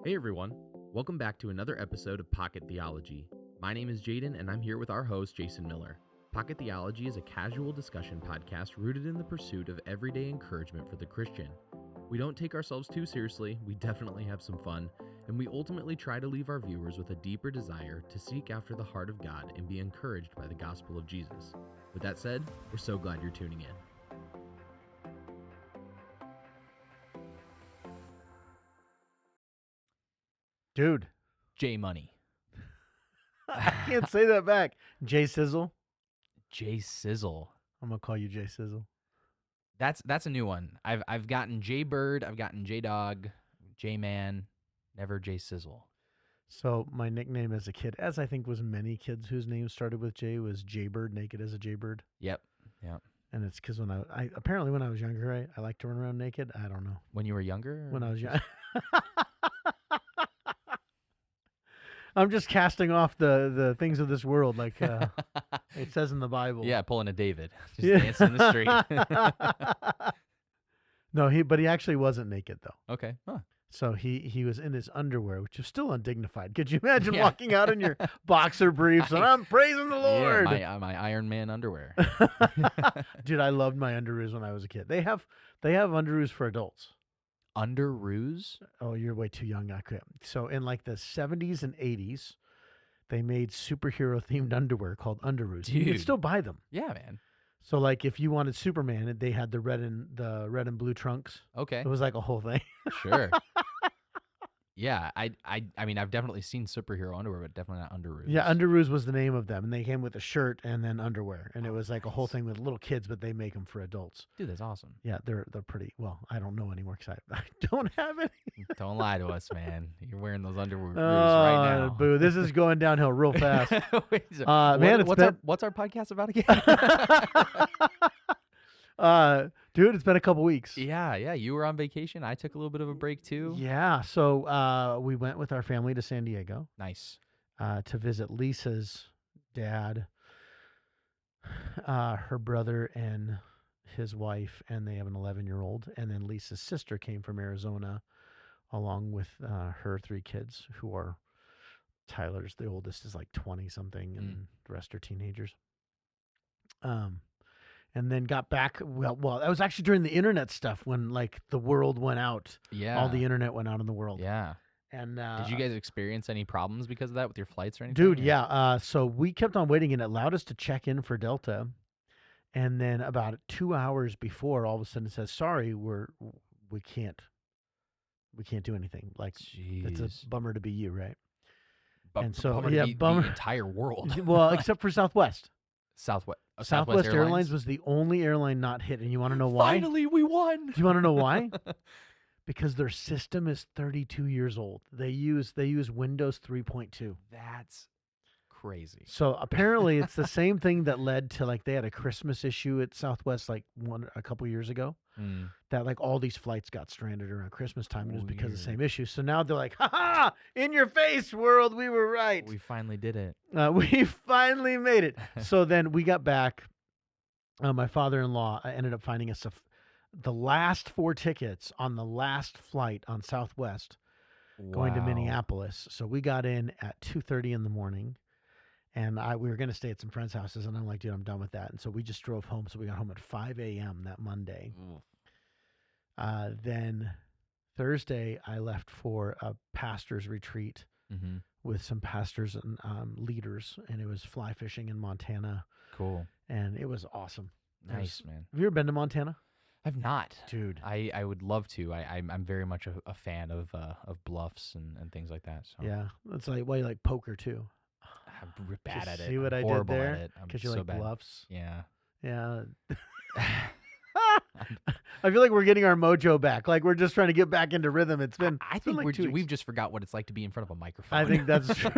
Hey everyone, welcome back to another episode of Pocket Theology. My name is Jaden and I'm here with our host Jason Miller. Pocket Theology is a casual discussion podcast rooted in the pursuit of everyday encouragement for the Christian. We don't take ourselves too seriously, we definitely have some fun, and we ultimately try to leave our viewers with a deeper desire to seek after the heart of God and be encouraged by the gospel of Jesus. With that said, we're so glad you're tuning in. Dude, J Money. I can't say that back. Jay Sizzle. J Sizzle. I'm gonna call you Jay Sizzle. That's a new one. I've gotten J Bird, I've gotten J Dog, J Man, never J Sizzle. So my nickname as a kid, as I think was many kids whose names started with J, was Jaybird, naked as a Jaybird. Yep. And it's because when I apparently when I was younger, I liked to run around naked. I don't know. When you were younger? When I was young. I'm just casting off the things of this world, like it says in the Bible. Yeah, pulling a David. Just dancing in the street. No, he actually wasn't naked though. Okay. Huh. So he was in his underwear, which was still undignified. Could you imagine Yeah. walking out in your boxer briefs and I'm praising the Lord? Yeah, my Iron Man underwear. Dude, I loved my underoos when I was a kid. They have underoos for adults. Underoos? Oh, you're way too young. I could. So in like the 70s and 80s, they made superhero themed underwear called underoos. You Dude. could still buy them. Yeah, man. So like if you wanted Superman, they had the red and blue trunks. Okay. It was like a whole thing. Sure. Yeah, I mean, I've definitely seen superhero underwear, but definitely not underoos. Yeah, underoos was the name of them, and they came with a shirt and then underwear, and it was like a whole Nice. thing with little kids, but they make them for adults. Dude, that's awesome. Yeah, they're pretty. Well, I don't know anymore because I don't have any. Don't lie to us, man. You're wearing those underoos right now. Boo! This is going downhill real fast. Wait, so Man, what's our podcast about again? Dude, it's been a couple weeks. Yeah. You were on vacation. I took a little bit of a break too. Yeah, so we went with our family to San Diego Nice. to visit Lisa's dad, her brother, and his wife, and they have an 11-year-old. And then Lisa's sister came from Arizona along with her 3 kids, who are Tyler's. The oldest is like 20-something, and the rest are teenagers. And then got back. Well, that was actually during the internet stuff when like the world went out. Yeah. All the internet went out in the world. Yeah. And Did you guys experience any problems because of that with your flights or anything? dude, or- yeah. So we kept on waiting, and it allowed us to check in for Delta. And then about 2 hours before, all of a sudden it says, "Sorry, we can't do anything." Like it's Jeez. a bummer to be you, right? Bu- and so, bummer to yeah, be bummer. the entire world. Well, except for Southwest. Southwest Airlines was the only airline not hit, and you want to know why? Finally, we won. Do you want to know why? Because their system is 32 years old. They use Windows 3.2. That's crazy. So apparently it's the same thing that led to like they had a Christmas issue at Southwest like a couple years ago, that like all these flights got stranded around Christmas time, and it was because of the Weird. same issue. So now they're like, "Ha ha! In your face, world, we were right. We finally did it. We finally made it." So then we got back. My father-in-law ended up finding us the last 4 tickets on the last flight on Southwest going to Wow. Minneapolis. So we got in at 2:30 in the morning, and we were going to stay at some friends' houses, and I'm like, dude, I'm done with that. And so we just drove home. So we got home at 5 a.m. that Monday. Oof. Then Thursday, I left for a pastor's retreat Mm-hmm. with some pastors and leaders, and it was fly fishing in Montana, Cool. and it was awesome. Nice, man. Have you ever been to Montana? I've not. Dude. I would love to. I'm very much a fan of bluffs and things like that. So Yeah. It's like, well, you like poker too. I'm bad at it. See what I'm I did horrible there? at it. I'm Because you so like bad. bluffs. Yeah. Yeah. I feel like we're getting our mojo back. Like we're just trying to get back into rhythm. It's been. I it's been think like 2 weeks. we've just forgot what it's like to be in front of a microphone. I think that's true.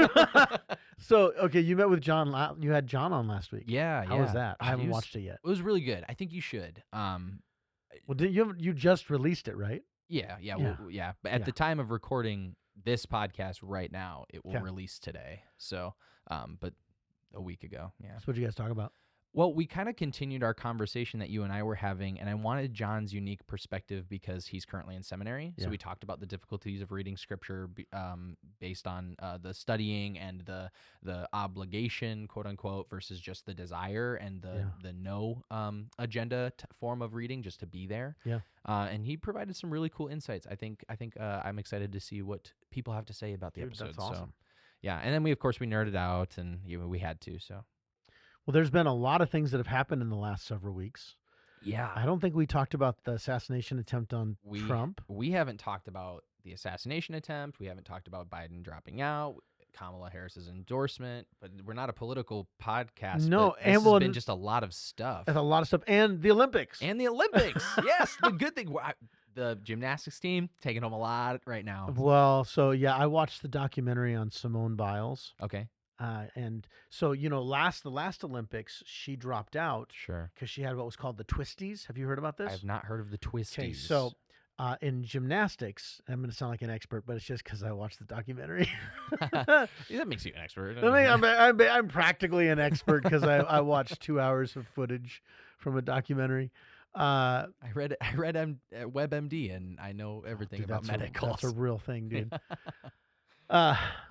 So okay, you met with John. You had John on last week. Yeah. How yeah. was that? I haven't It was- watched it yet. It was really good. I think you should. Well, you just released it, right? Yeah. Yeah. Yeah. But at Yeah. the time of recording this podcast right now, it will Okay. release today. So, but a week ago. Yeah. So what you guys talk about? Well, we kind of continued our conversation that you and I were having, and I wanted John's unique perspective because he's currently in seminary. So Yeah. we talked about the difficulties of reading scripture based on the studying and the obligation, quote unquote, versus just the desire and the no agenda form of reading, just to be there. Yeah. And he provided some really cool insights. I think I'm excited to see what people have to say about the Dude, episode. that's awesome. So, yeah, and then we nerded out, and we had to. So. Well, there's been a lot of things that have happened in the last several weeks. Yeah. I don't think we talked about the assassination attempt on Trump. We haven't talked about the assassination attempt. We haven't talked about Biden dropping out, Kamala Harris's endorsement, but we're not a political podcast. No, but and this has been just a lot of stuff. That's a lot of stuff. And the Olympics. And the Olympics. Yes, the good thing. The gymnastics team taking home a lot right now. Well, so yeah, I watched the documentary on Simone Biles. Okay. And so, the last Olympics, she dropped out Sure. because she had what was called the twisties. Have you heard about this? I have not heard of the twisties. Okay, so in gymnastics, I'm going to sound like an expert, but it's just because I watched the documentary. That makes you an expert. I'm practically an expert because I watched 2 hours of footage from a documentary. I read WebMD, and I know everything about medical. That's a real thing, dude.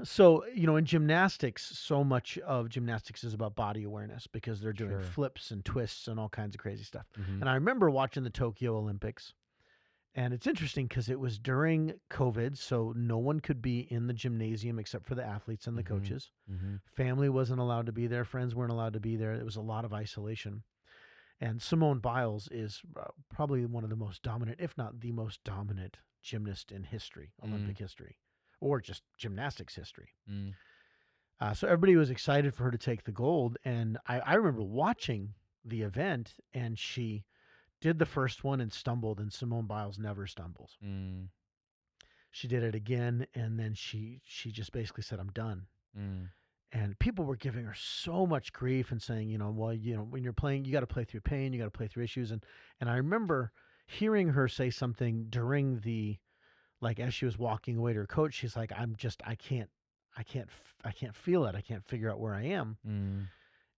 So, in gymnastics, so much of gymnastics is about body awareness because they're doing flips and twists and all kinds of crazy stuff. Mm-hmm. And I remember watching the Tokyo Olympics, and it's interesting because it was during COVID, so no one could be in the gymnasium except for the athletes and the coaches. Mm-hmm. Family wasn't allowed to be there. Friends weren't allowed to be there. It was a lot of isolation. And Simone Biles is probably one of the most dominant, if not the most dominant gymnast in history, Olympic history. Or just gymnastics history. So everybody was excited for her to take the gold. And I remember watching the event, and she did the first one and stumbled, and Simone Biles never stumbles. She did it again, and then she just basically said, I'm done. And people were giving her so much grief and saying, when you're playing, you got to play through pain, you got to play through issues. And I remember hearing her say something during as she was walking away to her coach, she's like, I can't feel it. I can't figure out where I am.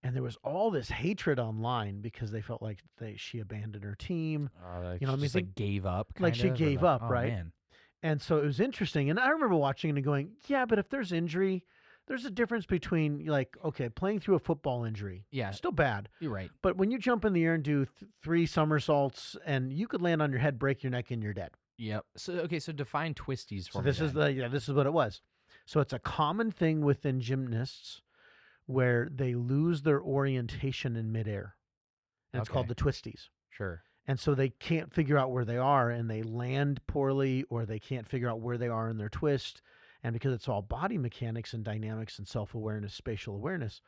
And there was all this hatred online because they felt like she abandoned her team. She gave up. She gave up, right? Man. And so it was interesting. And I remember watching it and going, yeah, but if there's injury, there's a difference between playing through a football injury. Yeah. Still bad. You're right. But when you jump in the air and do 3 somersaults and you could land on your head, break your neck, and you're dead. Yep. So define twisties for me. This is what it was. So it's a common thing within gymnasts where they lose their orientation in midair. And it's called the twisties. Sure. And so they can't figure out where they are, and they land poorly, or they can't figure out where they are in their twist. And because it's all body mechanics and dynamics and self-awareness, spatial awareness.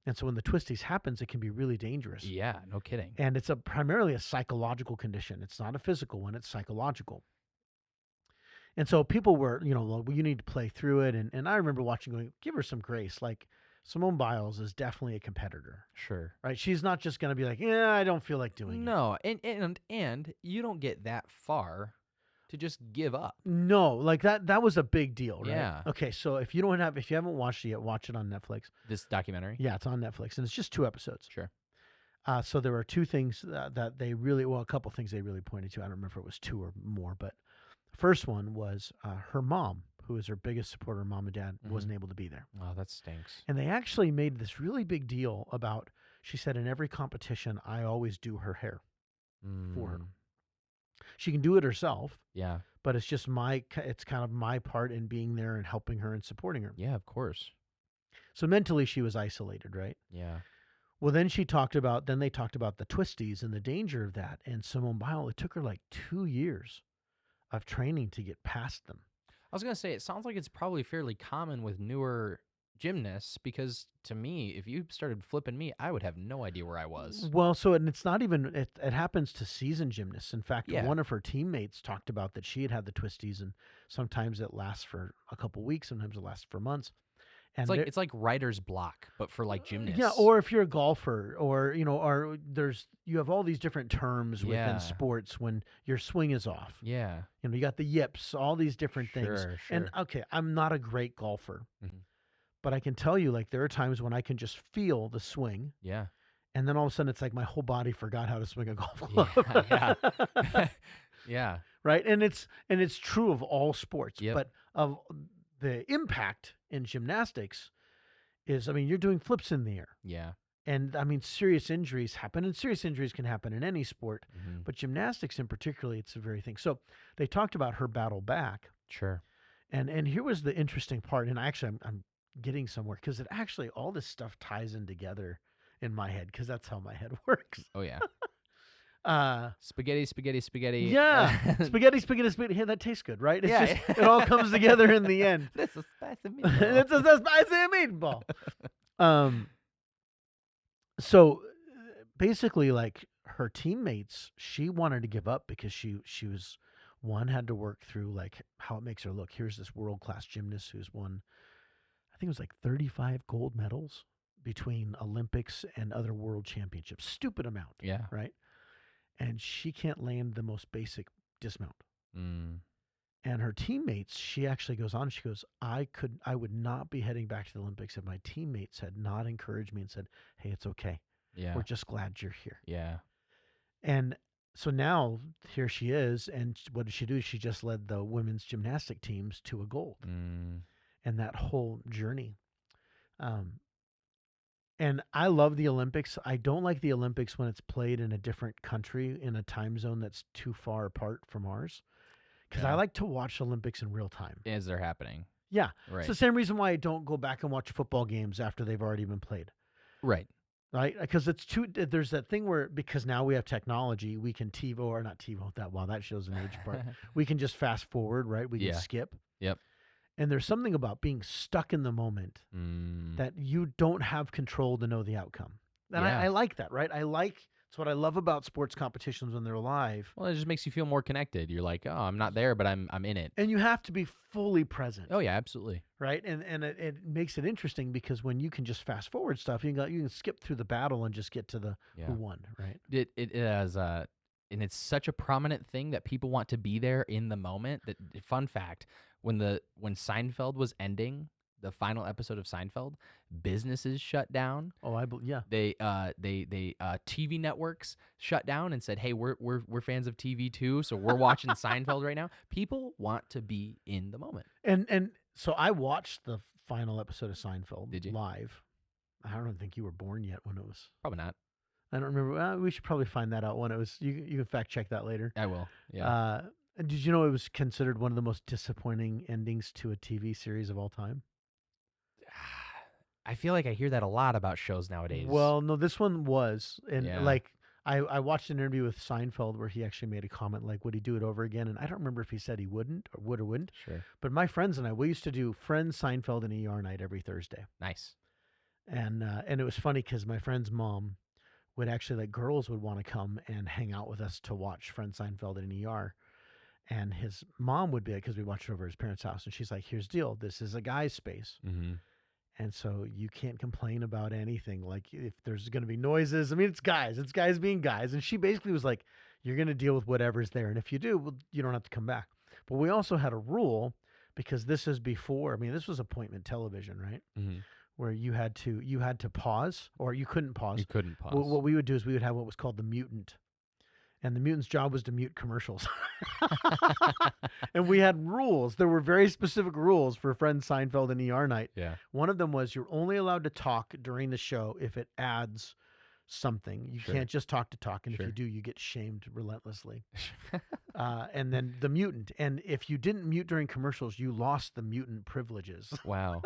And so when the twisties happens, it can be really dangerous. Yeah, no kidding. And it's primarily a psychological condition. It's not a physical one, it's psychological. And so people were, well, you need to play through it. And I remember watching going, give her some grace. Like, Simone Biles is definitely a competitor. Sure. Right? She's not just going to be like, yeah, I don't feel like doing it. No, and you don't get that far to just give up. No, that was a big deal, right? Yeah. Okay, so if you haven't watched it yet, watch it on Netflix. This documentary? Yeah, it's on Netflix, and it's just 2 episodes. Sure. So there are 2 things that they really, a couple things they really pointed to. I don't remember if it was 2 or more, but the first one was her mom, who is her biggest supporter, mom and dad, wasn't able to be there. Oh, that stinks. And they actually made this really big deal about, she said, in every competition, I always do her hair for her. She can do it herself. Yeah. But it's just it's kind of my part in being there and helping her and supporting her. Yeah, of course. So mentally she was isolated, right? Yeah. Well, then they talked about the twisties and the danger of that. And Simone Biles, it took her 2 years of training to get past them. I was going to say, it sounds like it's probably fairly common with newer gymnasts, because to me, if you started flipping me, I would have no idea where I was. Well, so and it's not even, it happens to seasoned gymnasts. In fact, Yeah. one of her teammates talked about that she had the twisties, and sometimes it lasts for a couple weeks, sometimes it lasts for months. And it's like writer's block, but for gymnasts. Yeah, or if you're a golfer, or you have all these different terms within sports when your swing is off. Yeah. You got the yips, all these different things. Sure. And okay, I'm not a great golfer. Mm-hmm. But I can tell you, there are times when I can just feel the swing. Yeah. And then all of a sudden, it's like my whole body forgot how to swing a golf club. Yeah. Yeah. Right. And it's true of all sports, Yep. but of the impact in gymnastics is, I mean, you're doing flips in the air. Yeah. And I mean, serious injuries happen, and serious injuries can happen in any sport, Mm-hmm. but gymnastics in particularly, it's a very thing. So they talked about her battle back, Sure. and here was the interesting part. And actually, I'm getting somewhere because it actually all this stuff ties in together in my head because that's how my head works. Oh yeah. Uh, Spaghetti. yeah, spaghetti. Hey, that tastes good, right? It's Yeah. just it all comes together in the end. That's a spicy meatball. It's a spicy meatball. So basically, like her teammates, she wanted to give up because she was one had to work through like how it makes her look. Here's this world class gymnast who's won, I think it was like 35 gold medals between Olympics and other world championships. Stupid amount, Yeah. right? And she can't land the most basic dismount. Mm. And her teammates, she actually goes on, she goes, I would not be heading back to the Olympics if my teammates had not encouraged me and said, hey, it's okay. Yeah. We're just glad you're here. Yeah. And so now here she is. And what did she do? She just led the women's gymnastic teams to a gold. And that whole journey. And I love the Olympics. I don't like the Olympics when it's played in a different country in a time zone that's too far apart from ours. Because I like to watch Olympics in real time. As they're happening. Yeah. Right. It's the same reason why I don't go back and watch football games after they've already been played. Right. Right? Because there's that thing where, because now we have technology, we can TiVo, or not TiVo, that shows an age part. We can just fast forward, right? We can skip. Yep. And there's something about being stuck in the moment that you don't have control to know the outcome. And I like that, right? It's what I love about sports competitions when they're live. Well, it just makes you feel more connected. You're like, oh, I'm not there, but I'm in it. And you have to be fully present. Oh yeah, absolutely. Right, and it makes it interesting because when you can just fast forward stuff, you can skip through the battle and just get to the who won. Right. It is and it's such a prominent thing that people want to be there in the moment. That fun fact, when Seinfeld was ending, the final episode of Seinfeld, businesses shut down. Oh, yeah. They TV networks shut down and said, "Hey, we're fans of TV too, so we're watching Seinfeld right now." People want to be in the moment. And so I watched the final episode of Seinfeld. Did you? Live. I don't think you were born yet when it was. Probably not. I don't remember. We should probably find that out when it was. You can fact check that later. I will. Yeah. Did you know it was considered one of the most disappointing endings to a TV series of all time? I feel like I hear that a lot about shows nowadays. Well, no, this one was. And Yeah. I watched an interview with Seinfeld where he actually made a comment like, would he do it over again? And I don't remember if he said he wouldn't or would or wouldn't. Sure. But my friends and I, we used to do Friends, Seinfeld, and ER night every Thursday. Nice. And it was funny because my friend's mom would actually, like, girls would want to come and hang out with us to watch Friends, Seinfeld, and ER. And his mom would be like, because we watched it over at his parents' house. And she's like, here's the deal. This is a guy's space. Mm-hmm. And so you can't complain about anything. Like, if there's going to be noises, I mean, it's guys being guys. And she basically was like, you're going to deal with whatever's there. And if you do, well, you don't have to come back. But we also had a rule, because this is before, I mean, this was appointment television, right? Mm-hmm. Where you had to pause, or you couldn't pause. You couldn't pause. What we would do is we would have what was called the mutant. And the mutant's job was to mute commercials. And we had rules. There were very specific rules for Friends, Seinfeld, and ER night. Yeah. One of them was you're only allowed to talk during the show if it adds something. You can't just talk to talk. And if you do, you get shamed relentlessly. And then the mutant. And if you didn't mute during commercials, you lost the mutant privileges. Wow.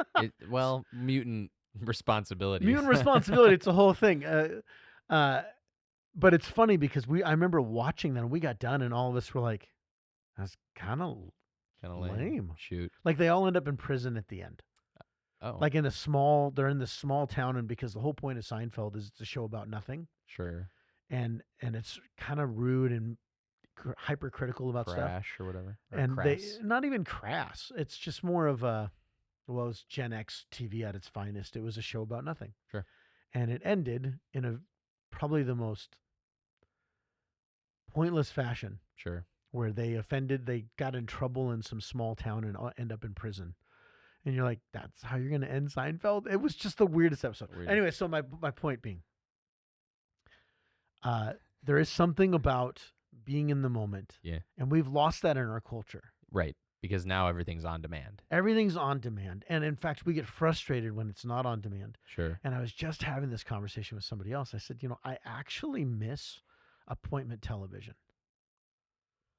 Mutant responsibility. Mutant responsibility. It's a whole thing. But it's funny because I remember watching that and we got done and all of us were like, that's kind of lame. Shoot. Like, they all end up in prison at the end. Oh. Like they're in this small town, and because the whole point of Seinfeld is it's a show about nothing. Sure. And it's kind of rude and hypercritical about stuff. Crash or whatever. Or And crass. not even crass. It's just more of it was Gen X TV at its finest. It was a show about nothing. Sure. And it ended in probably the most pointless fashion. Sure. Where they got in trouble in some small town and end up in prison. And you're like, that's how you're going to end Seinfeld? It was just the weirdest episode. Weird. Anyway, so my point being, There is something about being in the moment. Yeah. And we've lost that in our culture. Right. Because now everything's on demand. Everything's on demand. And in fact, we get frustrated when it's not on demand. Sure. And I was just having this conversation with somebody else. I said, I actually miss appointment television.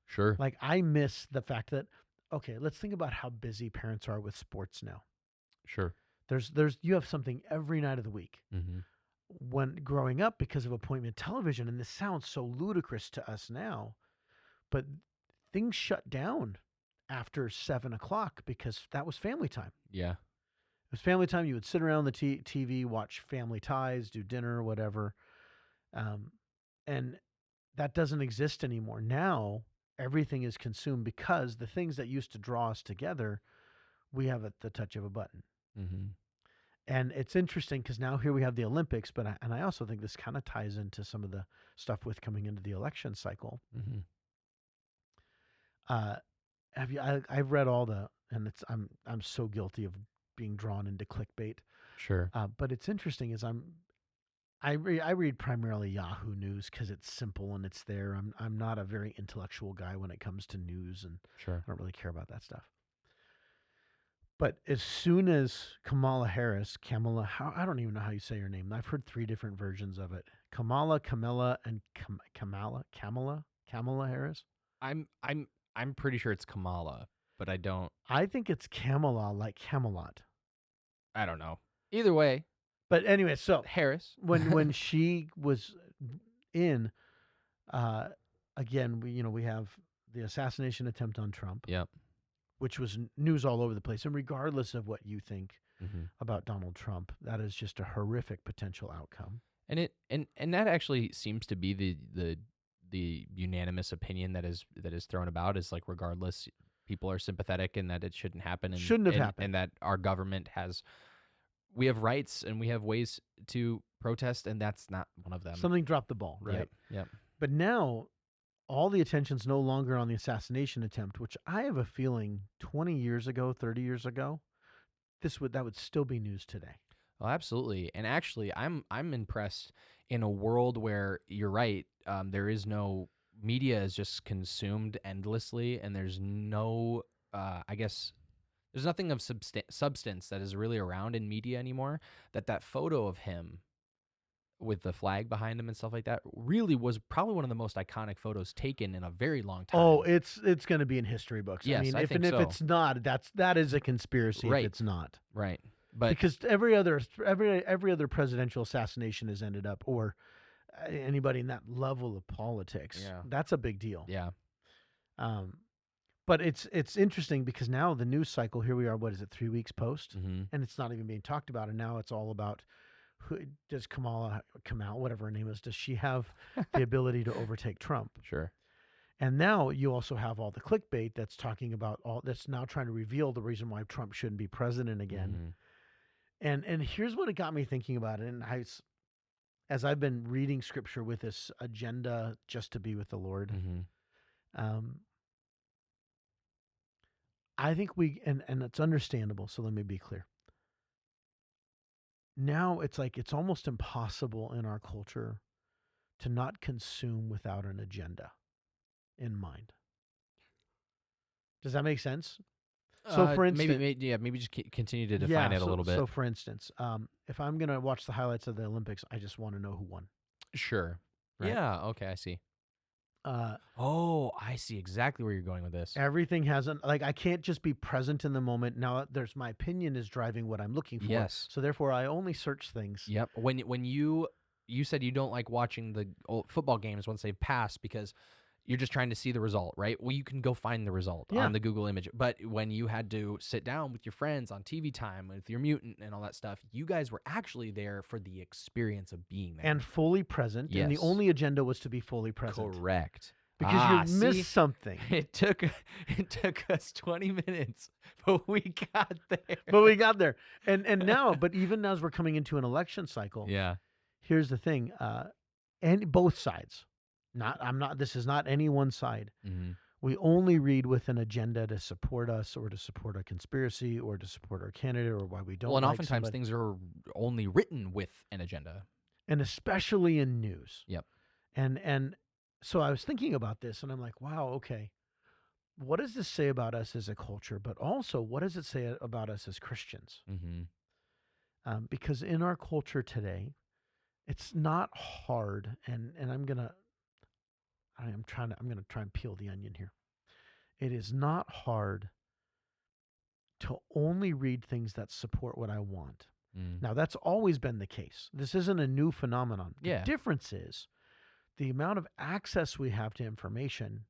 Sure. Like, I miss the fact that, okay, let's think about how busy parents are with sports now. Sure. You have something every night of the week. Mm-hmm. When growing up, because of appointment television, and this sounds so ludicrous to us now, but things shut down after 7 o'clock because that was family time. Yeah. It was family time. You would sit around the TV, watch Family Ties, do dinner, whatever. And that doesn't exist anymore. Now, everything is consumed because the things that used to draw us together, we have at the touch of a button. Mm-hmm. And it's interesting because now here we have the Olympics, but I also think this kind of ties into some of the stuff with coming into the election cycle. Mm-hmm. I've read all and I'm so guilty of being drawn into clickbait. Sure. But it's interesting is I read primarily Yahoo News because it's simple and it's there. I'm not a very intellectual guy when it comes to news, and Sure. I don't really care about that stuff. But as soon as Kamala, I don't even know how you say her name. I've heard 3 different versions of it. Kamala, and Kamala Harris. I'm pretty sure it's Kamala, but I don't. I think it's Kamala, like Camelot. I don't know. Either way. But anyway, so Harris. when she was in, again, we have the assassination attempt on Trump. Yep. Which was news all over the place. And regardless of what you think mm-hmm. about Donald Trump, that is just a horrific potential outcome. And that actually seems to be the unanimous opinion that is thrown about, is like, regardless, people are sympathetic and that it shouldn't happen. And shouldn't have happened. And that our government we have rights and we have ways to protest, and that's not one of them. Something dropped the ball, right? Yep. But now all the attention's no longer on the assassination attempt, which I have a feeling 20 years ago, 30 years ago, that would still be news today. Oh, absolutely. And actually, I'm impressed in a world where, you're right, there is no media is just consumed endlessly, and there's no, I guess, there's nothing of substance that is really around in media anymore. That photo of him with the flag behind him and stuff like that really was probably one of the most iconic photos taken in a very long time. Oh, it's going to be in history books. Yes, I mean, if it's not, that is a conspiracy. Right. If it's not, right? But because every other presidential assassination has ended up, or anybody in that level of politics, that's a big deal. Yeah. But it's interesting because now the news cycle, here we are, what is it, 3 weeks post, mm-hmm. and it's not even being talked about, and now it's all about. Does Kamala, whatever her name is, does she have the ability to overtake Trump? Sure. And now you also have all the clickbait that's talking about that's now trying to reveal the reason why Trump shouldn't be president again. Mm-hmm. And here's what it got me thinking about it. And as I've been reading scripture with this agenda just to be with the Lord, mm-hmm. I think and it's understandable. So let me be clear. Now it's like it's almost impossible in our culture to not consume without an agenda in mind. Does that make sense? So for instance, maybe just continue to define it a little bit. So for instance, if I'm going to watch the highlights of the Olympics, I just want to know who won. Sure. Right? Yeah. Okay. I see. I see exactly where you're going with this. Everything hasn't, I can't just be present in the moment. Now my opinion is driving what I'm looking for. Yes. So therefore I only search things. Yep. When you said you don't like watching the football games once they've passed because you're just trying to see the result, right? Well, you can go find the result on the Google image. But when you had to sit down with your friends on TV time with your mutant and all that stuff, you guys were actually there for the experience of being there. And fully present. Yes. And the only agenda was to be fully present. Correct. Because you missed something. It took us 20 minutes, but we got there. And now, but even as we're coming into an election cycle, here's the thing. And both sides. This is not any one side. Mm-hmm. We only read with an agenda to support us or to support a conspiracy or to support our candidate or why we don't. Well, and oftentimes things are only written with an agenda. And especially in news. Yep. And so I was thinking about this, and I'm like, wow, okay, what does this say about us as a culture? But also, what does it say about us as Christians? Mm-hmm. Because in our culture today, it's not hard, and I'm gonna try and peel the onion here. It is not hard to only read things that support what I want. Mm. Now, that's always been the case. This isn't a new phenomenon. The Yeah. difference is the amount of access we have to information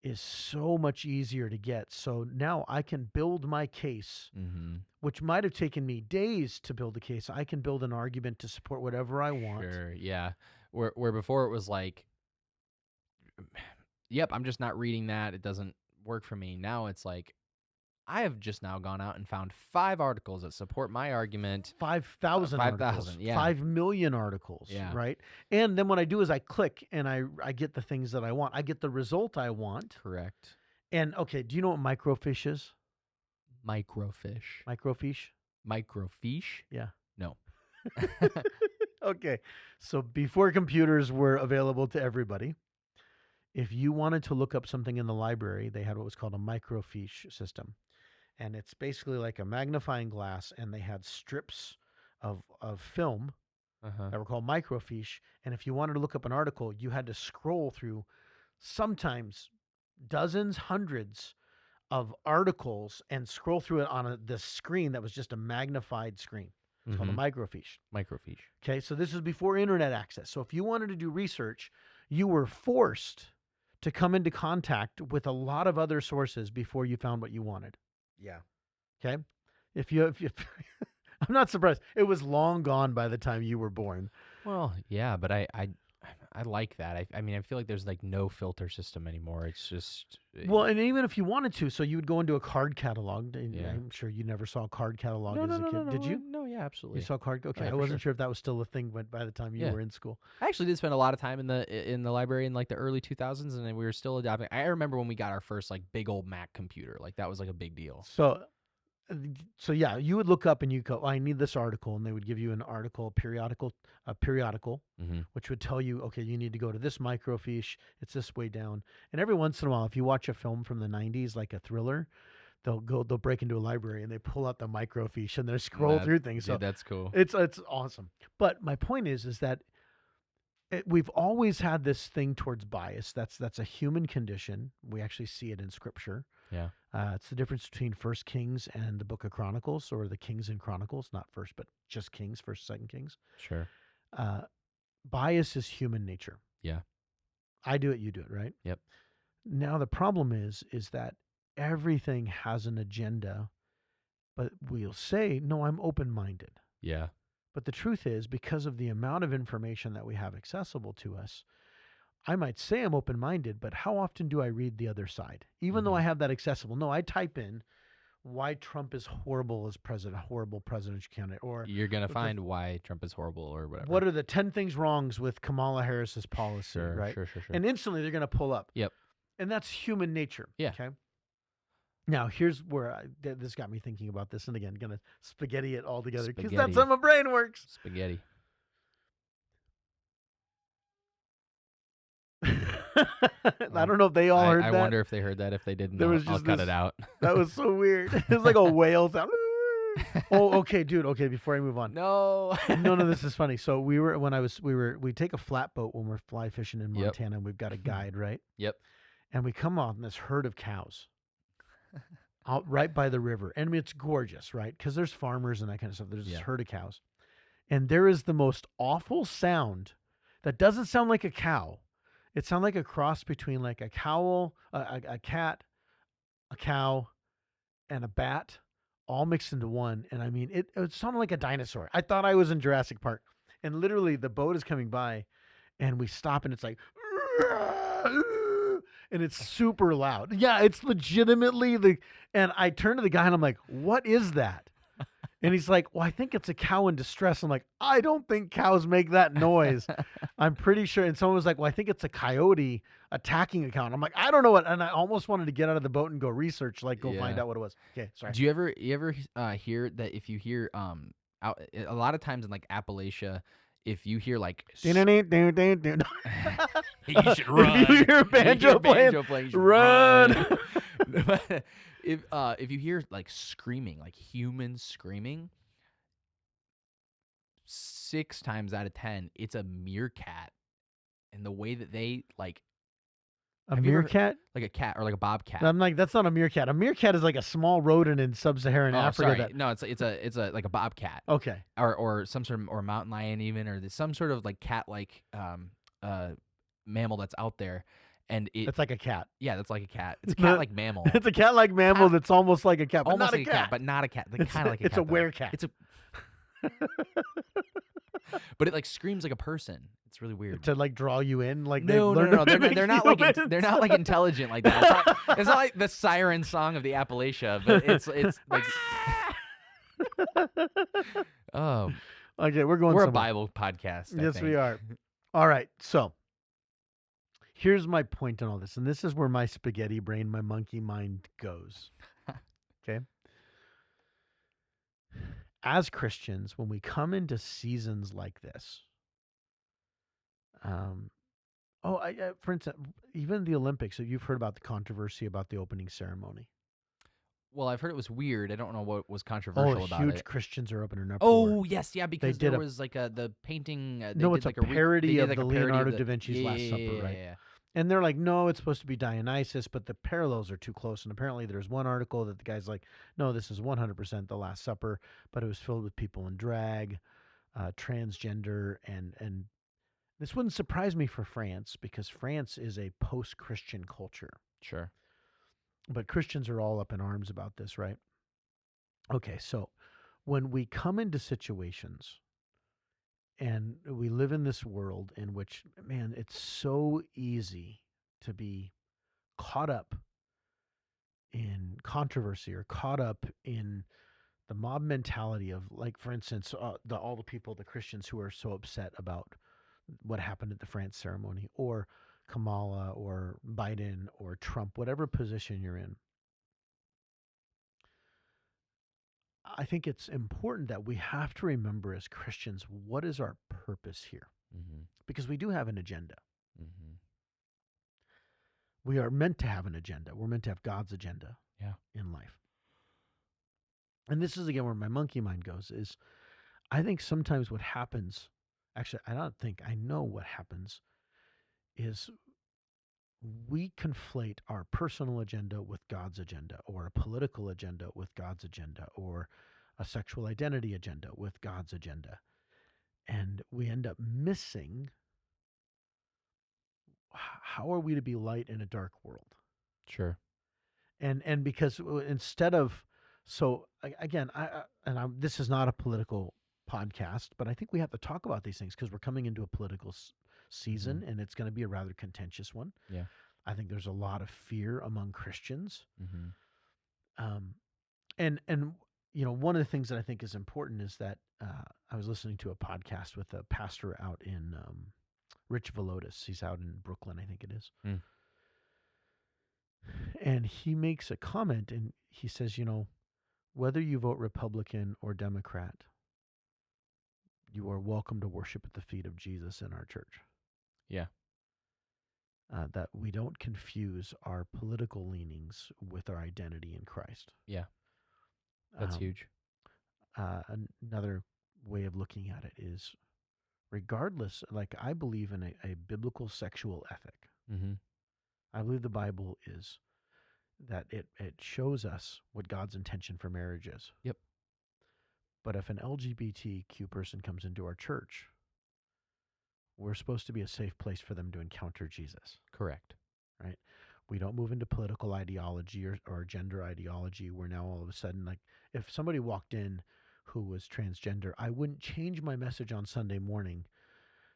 is so much easier to get. So now I can build my case, Mm-hmm. which might have taken me days to build a case. I can build an argument to support whatever I want. Sure. Yeah. Where before it was like, yep, I'm just not reading that. It doesn't work for me. Now it's like, I have just now gone out and found 5 articles that support my argument. 5,000 articles. 5,000, yeah. 5 million articles, Yeah. right? And then what I do is I click and I get the things that I want. I get the result I want. Correct. And okay, do you know what microfiche is? Microfiche. Microfiche? Microfiche? Yeah. No. Okay. So before computers were available to everybody, if you wanted to look up something in the library, they had what was called a microfiche system. And it's basically like a magnifying glass, and they had strips of film Uh-huh. that were called microfiche. And if you wanted to look up an article, you had to scroll through sometimes dozens, hundreds of articles and scroll through it on this screen that was just a magnified screen. It's called a microfiche. Microfiche. Okay, so this was before internet access. So if you wanted to do research, you were forced to come into contact with a lot of other sources before you found what you wanted. Yeah. Okay? If I'm not surprised. It was long gone by the time you were born. Well, yeah, but I like that. I mean, I feel like there's like no filter system anymore. It's just Well, and even if you wanted to, so you would go into a card catalog. Yeah. I'm sure you never saw a card catalog no, as no, a no, kid. no, no, Did you? No, yeah, absolutely. You saw card? Okay, yeah, I for wasn't sure. sure if that was still a thing by the time you Yeah. were in school. I actually did spend a lot of time in the library in like the early 2000s, and then we were still adapting. I remember when we got our first like big old Mac computer. Like that was like a big deal. So yeah, you would look up and you go, I need this article, and they would give you an article, a periodical, Mm-hmm. which would tell you, okay, you need to go to this microfiche. It's this way down. And every once in a while, if you watch a film from the 90s, like a thriller, they'll break into a library and they pull out the microfiche and they scroll through things. So Dude, that's cool. it's awesome. But my point is that we've always had this thing towards bias. That's a human condition. We actually see it in Scripture. Yeah. It's the difference between First Kings and the Book of Chronicles, or the Kings and Chronicles, not first, but just Kings, First, Second Kings. Sure. Bias is human nature. Yeah. I do it, you do it, right? Yep. Now the problem is that everything has an agenda, but we'll say, no, I'm open-minded. Yeah. But the truth is, because of the amount of information that we have accessible to us, I might say I'm open-minded, but how often do I read the other side? Even though I have that accessible. No, I type in why Trump is horrible as president, horrible presidential candidate, or You're gonna find why Trump is horrible or whatever. what are the 10 things wrongs with Kamala Harris's policy, Sure, right? sure. And instantly they're going to pull up. Yep. And that's human nature. Yeah. Okay. Now, here's where this got me thinking about this. And again, going to spaghetti it all together because that's how my brain works. Spaghetti. I don't know if they all heard that. I wonder if they heard that. If they didn't, I'll cut it out. That was so weird. It was like a whale sound. Oh, okay, dude. Okay, before I move on. No. No, this is funny. So we take a flatboat when we're fly fishing in Montana, and we've got a guide, right? Yep. And we come on this herd of cows out right by the river. And I mean, it's gorgeous, right? Because there's farmers and that kind of stuff. There's this herd of cows. And there is the most awful sound that doesn't sound like a cow. It sounds like a cross between like a cow, a cat, a cow, and a bat, all mixed into one. And I mean, it sounded like a dinosaur. I thought I was in Jurassic Park. And literally the boat is coming by and we stop and it's like, and it's super loud. Yeah, it's legitimately and I turn to the guy and I'm like, what is that? And he's like, well, I think it's a cow in distress. I'm like, I don't think cows make that noise. I'm pretty sure. And someone was like, well, I think it's a coyote attacking a cow. And I'm like, I don't know what. And I almost wanted to get out of the boat and go research, like go find out what it was. Okay, sorry. Do you ever hear that if you hear a lot of times in like Appalachia, if you hear like You should run. If you hear a banjo playing, you should run. If you hear like screaming, like humans screaming, 6 times out of 10, it's a meerkat, and the way that they like A have you ever- meerkat? like a cat or like a bobcat. I'm like, that's not a meerkat. A meerkat is like a small rodent in sub-Saharan Africa. Sorry. No, it's a like a bobcat. Okay. Or some sort of or mountain lion even, or some sort of like cat like mammal that's out there, and It's like a cat. yeah, that's like a cat. It's a cat like mammal. It's a cat-like mammal that's almost like a cat, but Almost not like a cat. but not a cat. Like kind of like a cat. It's a though. werecat. It's a but it like screams like a person. It's really weird. To like draw you in, like No. They're not like they're not like intelligent like that. It's not like the siren song of the Appalachia, but it's like oh, okay, we're going. we're somewhere. a Bible podcast. I Yes, think. we are. All right, so here's my point on all this, and this is where my spaghetti brain, my monkey mind goes. Okay. As Christians, when we come into seasons like this, for instance, even the Olympics. So you've heard about the controversy about the opening ceremony. Well, I've heard it was weird. I don't know what was controversial about huge it. Christians are opening up. Oh yes, yeah, because did there a- was like the painting. They No, did it's like a they parody did of like the a parody Leonardo of da Vinci's yeah, Last yeah, Supper, yeah, right? Yeah. And they're like, no, it's supposed to be Dionysus, but the parallels are too close. And apparently there's one article that the guy's like, no, this is 100% the Last Supper, but it was filled with people in drag, transgender, and this wouldn't surprise me for France because France is a post-Christian culture. Sure. But Christians are all up in arms about this, right? Okay, so when we come into situations and we live in this world in which, man, it's so easy to be caught up in controversy or caught up in the mob mentality of, like, for instance, all the people, the Christians who are so upset about what happened at the France ceremony, or Kamala or Biden or Trump, whatever position you're in. I think it's important that we have to remember as Christians, what is our purpose here? Mm-hmm. Because we do have an agenda. Mm-hmm. We are meant to have an agenda. We're meant to have God's agenda in life. And this is, again, where my monkey mind goes, is I think sometimes what happens, actually, I know what happens, is we conflate our personal agenda with God's agenda, or a political agenda with God's agenda, or a sexual identity agenda with God's agenda. And we end up missing, how are we to be light in a dark world? Sure. And because instead of, so again, this is not a political podcast, but I think we have to talk about these things because we're coming into a political season, and it's going to be a rather contentious one. Yeah. I think there's a lot of fear among Christians. Mm-hmm. And one of the things that I think is important is that I was listening to a podcast with a pastor out in Rich Velotis. He's out in Brooklyn, I think it is. Mm. And he makes a comment, and he says, whether you vote Republican or Democrat, you are welcome to worship at the feet of Jesus in our church. Yeah. That we don't confuse our political leanings with our identity in Christ. Yeah. That's huge. Another way of looking at it is, regardless, like, I believe in a biblical sexual ethic. Mm-hmm. I believe the Bible is that it shows us what God's intention for marriage is. Yep. But if an LGBTQ person comes into our church, we're supposed to be a safe place for them to encounter Jesus. Correct. Right? We don't move into political ideology or gender ideology where now all of a sudden, like, if somebody walked in who was transgender, I wouldn't change my message on Sunday morning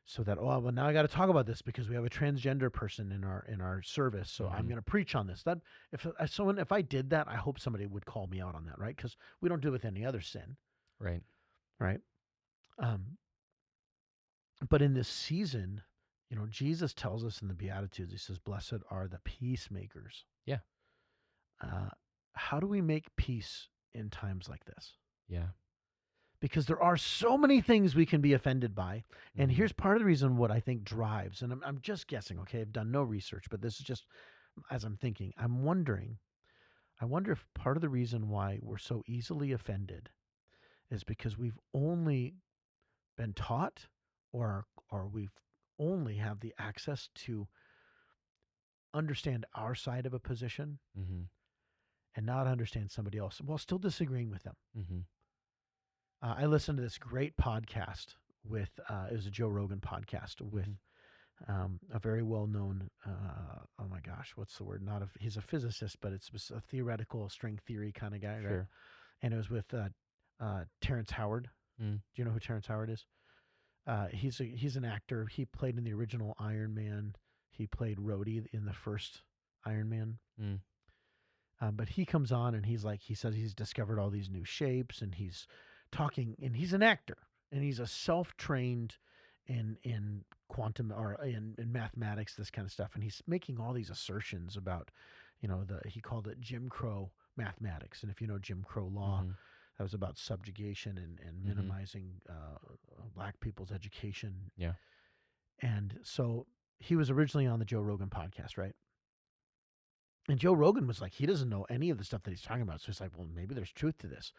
so that, well, now I got to talk about this because we have a transgender person in our service, so I'm going to preach on this. That if I did that, I hope somebody would call me out on that, right? Because we don't do it with any other sin. Right. Right. But in this season, Jesus tells us in the Beatitudes, he says, blessed are the peacemakers. Yeah. How do we make peace in times like this? Yeah. because there are so many things we can be offended by. And Mhm. here's part of the reason what I think drives, and I'm just guessing, okay? I've done no research, but this is just as I'm thinking. I wonder if part of the reason why we're so easily offended is because we've only been taught or we've only have the access to understand our side of a position Mhm. and not understand somebody else while still disagreeing with them. Mhm. I listened to this great podcast with it was a Joe Rogan podcast with Mhm. a very well known oh my gosh, what's the word? Not a he's a physicist, but it's a theoretical string theory kind of guy, right? Sure. And it was with Terrence Howard. Mm. Do you know who Terrence Howard is? He's an actor. He played in the original Iron Man. He played Rhodey in the first Iron Man. Mm. But he comes on and he says he's discovered all these new shapes and he's talking and he's an actor and he's a self-trained in quantum or in mathematics, this kind of stuff. And he's making all these assertions about, he called it Jim Crow mathematics. And if you know Jim Crow law, Mhm. that was about subjugation and Mhm. minimizing black people's education. Yeah. And so he was originally on the Joe Rogan podcast, right? And Joe Rogan was like, he doesn't know any of the stuff that he's talking about. So he's like, well, maybe there's truth to this.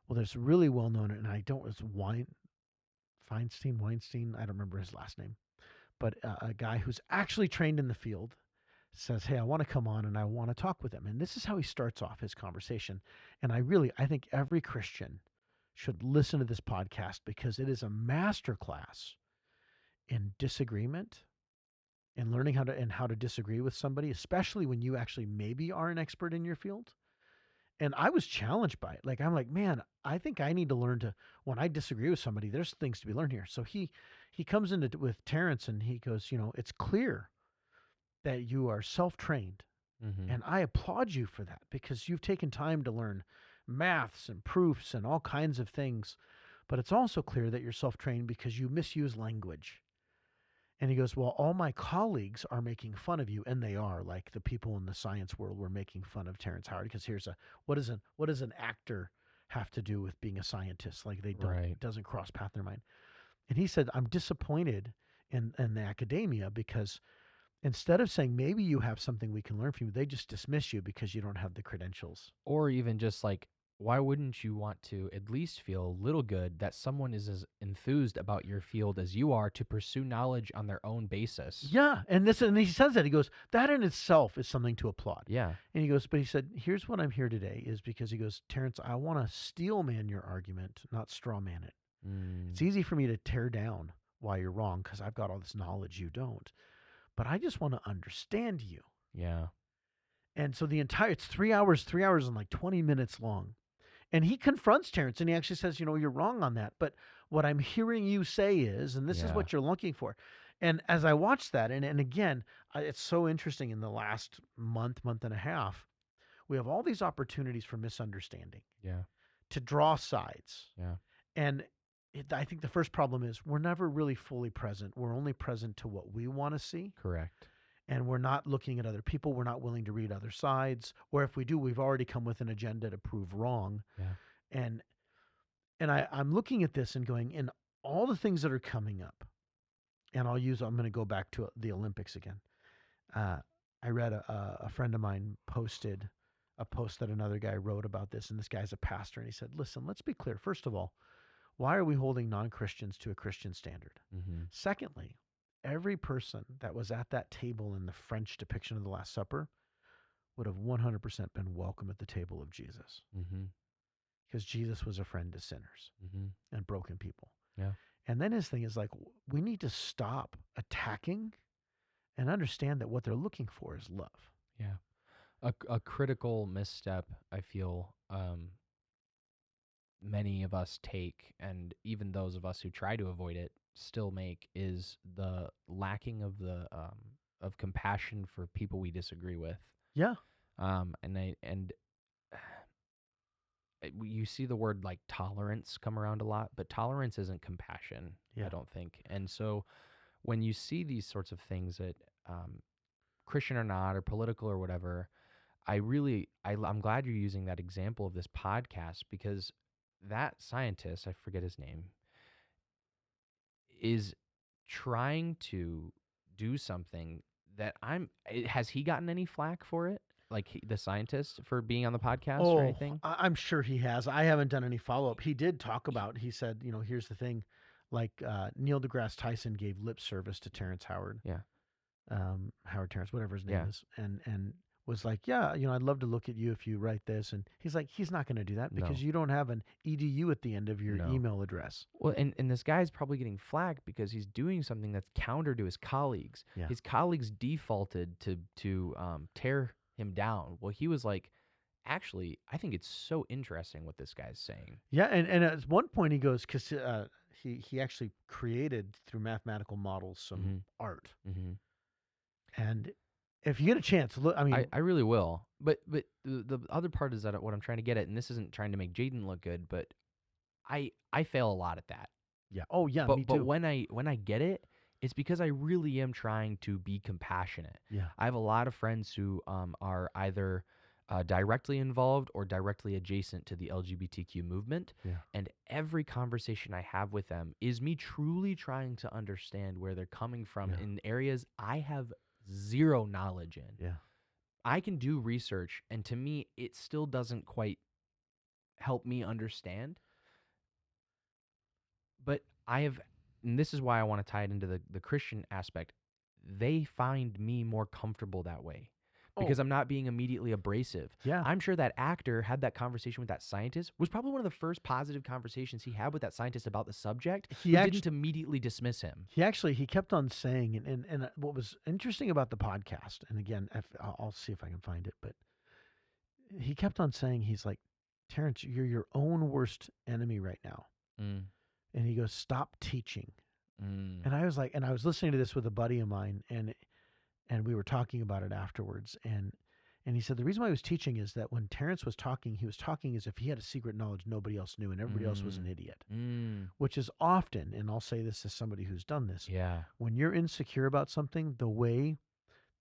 Well, there's really well known, and it's Weinstein, I don't remember his last name, but a guy who's actually trained in the field says, hey, I want to come on and I want to talk with him. And this is how he starts off his conversation. And I think every Christian should listen to this podcast because it is a masterclass in disagreement and learning how to disagree with somebody, especially when you actually maybe are an expert in your field. And I was challenged by it. Like I'm like, man, I think I need to learn to when I disagree with somebody, there's things to be learned here. So he comes into with Terrence and he goes, it's clear that you are self-trained. Mhm. And I applaud you for that because you've taken time to learn maths and proofs and all kinds of things. But it's also clear that you're self-trained because you misuse language. And he goes, well, all my colleagues are making fun of you, and they are. Like the people in the science world were making fun of Terrence Howard because what does an actor have to do with being a scientist? Like Right. it doesn't cross path in their mind. And he said, I'm disappointed in the academia because instead of saying maybe you have something we can learn from you, they just dismiss you because you don't have the credentials. Or even just like, why wouldn't you want to at least feel a little good that someone is as enthused about your field as you are to pursue knowledge on their own basis? Yeah, and he says that he goes that in itself is something to applaud. Yeah. And he goes, but he said, here's what I'm here today is because he goes, Terrence, I want to steel man your argument, not straw man it. It's Mm. easy for me to tear down why you're wrong because I've got all this knowledge you don't, but I just want to understand you. Yeah. And so it's 3 hours and like 20 minutes long. And he confronts Terrence and he actually says, you're wrong on that. But what I'm hearing you say is, and this is Yeah. what you're looking for. And as I watched that, and again, it's so interesting in the last month and a half, we have all these opportunities for misunderstanding, Yeah. to draw sides. Yeah. And I think the first problem is we're never really fully present. We're only present to what we want to see. Correct. And we're not looking at other people. We're not willing to read other sides. Or if we do, we've already come with an agenda to prove wrong. Yeah. And I'm looking at this and going, in all the things that are coming up, and I'm going to go back to the Olympics again. I read a friend of mine posted a post that another guy wrote about this, and this guy's a pastor, and he said, listen, let's be clear. First of all, why are we holding non-Christians to a Christian standard? Mm-hmm. Secondly, every person that was at that table in the French depiction of the Last Supper would have 100% been welcome at the table of Jesus. Mm-hmm. Because Jesus was a friend to sinners Mm-hmm. and broken people. Yeah. And then his thing is like, we need to stop attacking and understand that what they're looking for is love. Yeah. A critical misstep, I feel, many of us take, and even those of us who try to avoid it still make, is the lacking of the of compassion for people we disagree with. Yeah. And you see the word like tolerance come around a lot, but tolerance isn't compassion. Yeah. I don't think. And so when you see these sorts of things that Christian or not, or political or whatever, I'm glad you're using that example of this podcast because that scientist, I forget his name, is trying to do something that has he gotten any flack for it? Like the scientist for being on the podcast or Oh, anything? I'm sure he has. I haven't done any follow up. He did talk about. He said, here's the thing, like Neil deGrasse Tyson gave lip service to Terrence Howard, Yeah. Howard Terrence, whatever his name Yeah. is, and was like, yeah, I'd love to look at you if you write this, and he's like, he's not going to do that No. because you don't have an edu at the end of your No. email address. Well, and this guy's probably getting flack because he's doing something that's counter to his colleagues. Yeah. His colleagues defaulted to tear him down. Well, he was like, actually, I think it's so interesting what this guy's saying. Yeah, and at one point he goes, because he actually created through mathematical models some art, and if you get a chance, look. I mean, I really will. But the other part is that what I'm trying to get at, and this isn't trying to make Jaden look good, but I fail a lot at that. yeah. Oh yeah, But me too. but when I get it, it's because I really am trying to be compassionate. Yeah. I have a lot of friends who are either directly involved or directly adjacent to the LGBTQ movement. Yeah. And every conversation I have with them is me truly trying to understand where they're coming from in areas I have zero knowledge in. Yeah. I can do research, and to me, it still doesn't quite help me understand. But and this is why I want to tie it into the Christian aspect. They find me more comfortable that way because I'm not being immediately abrasive. Yeah. I'm sure that actor had that conversation with that scientist, was probably one of the first positive conversations he had with that scientist about the subject. He didn't immediately dismiss him. He kept on saying, and what was interesting about the podcast, and again, I'll see if I can find it, but he kept on saying, he's like, Terrence, you're your own worst enemy right now. And he goes, stop teaching. And I was like, and I was listening to this with a buddy of mine, and we were talking about it afterwards. And he said the reason why he was teaching is that when Terrence was talking, he was talking as if he had a secret knowledge nobody else knew, and everybody else was an idiot. Which is often, and I'll say this as somebody who's done this. Yeah. When you're insecure about something, the way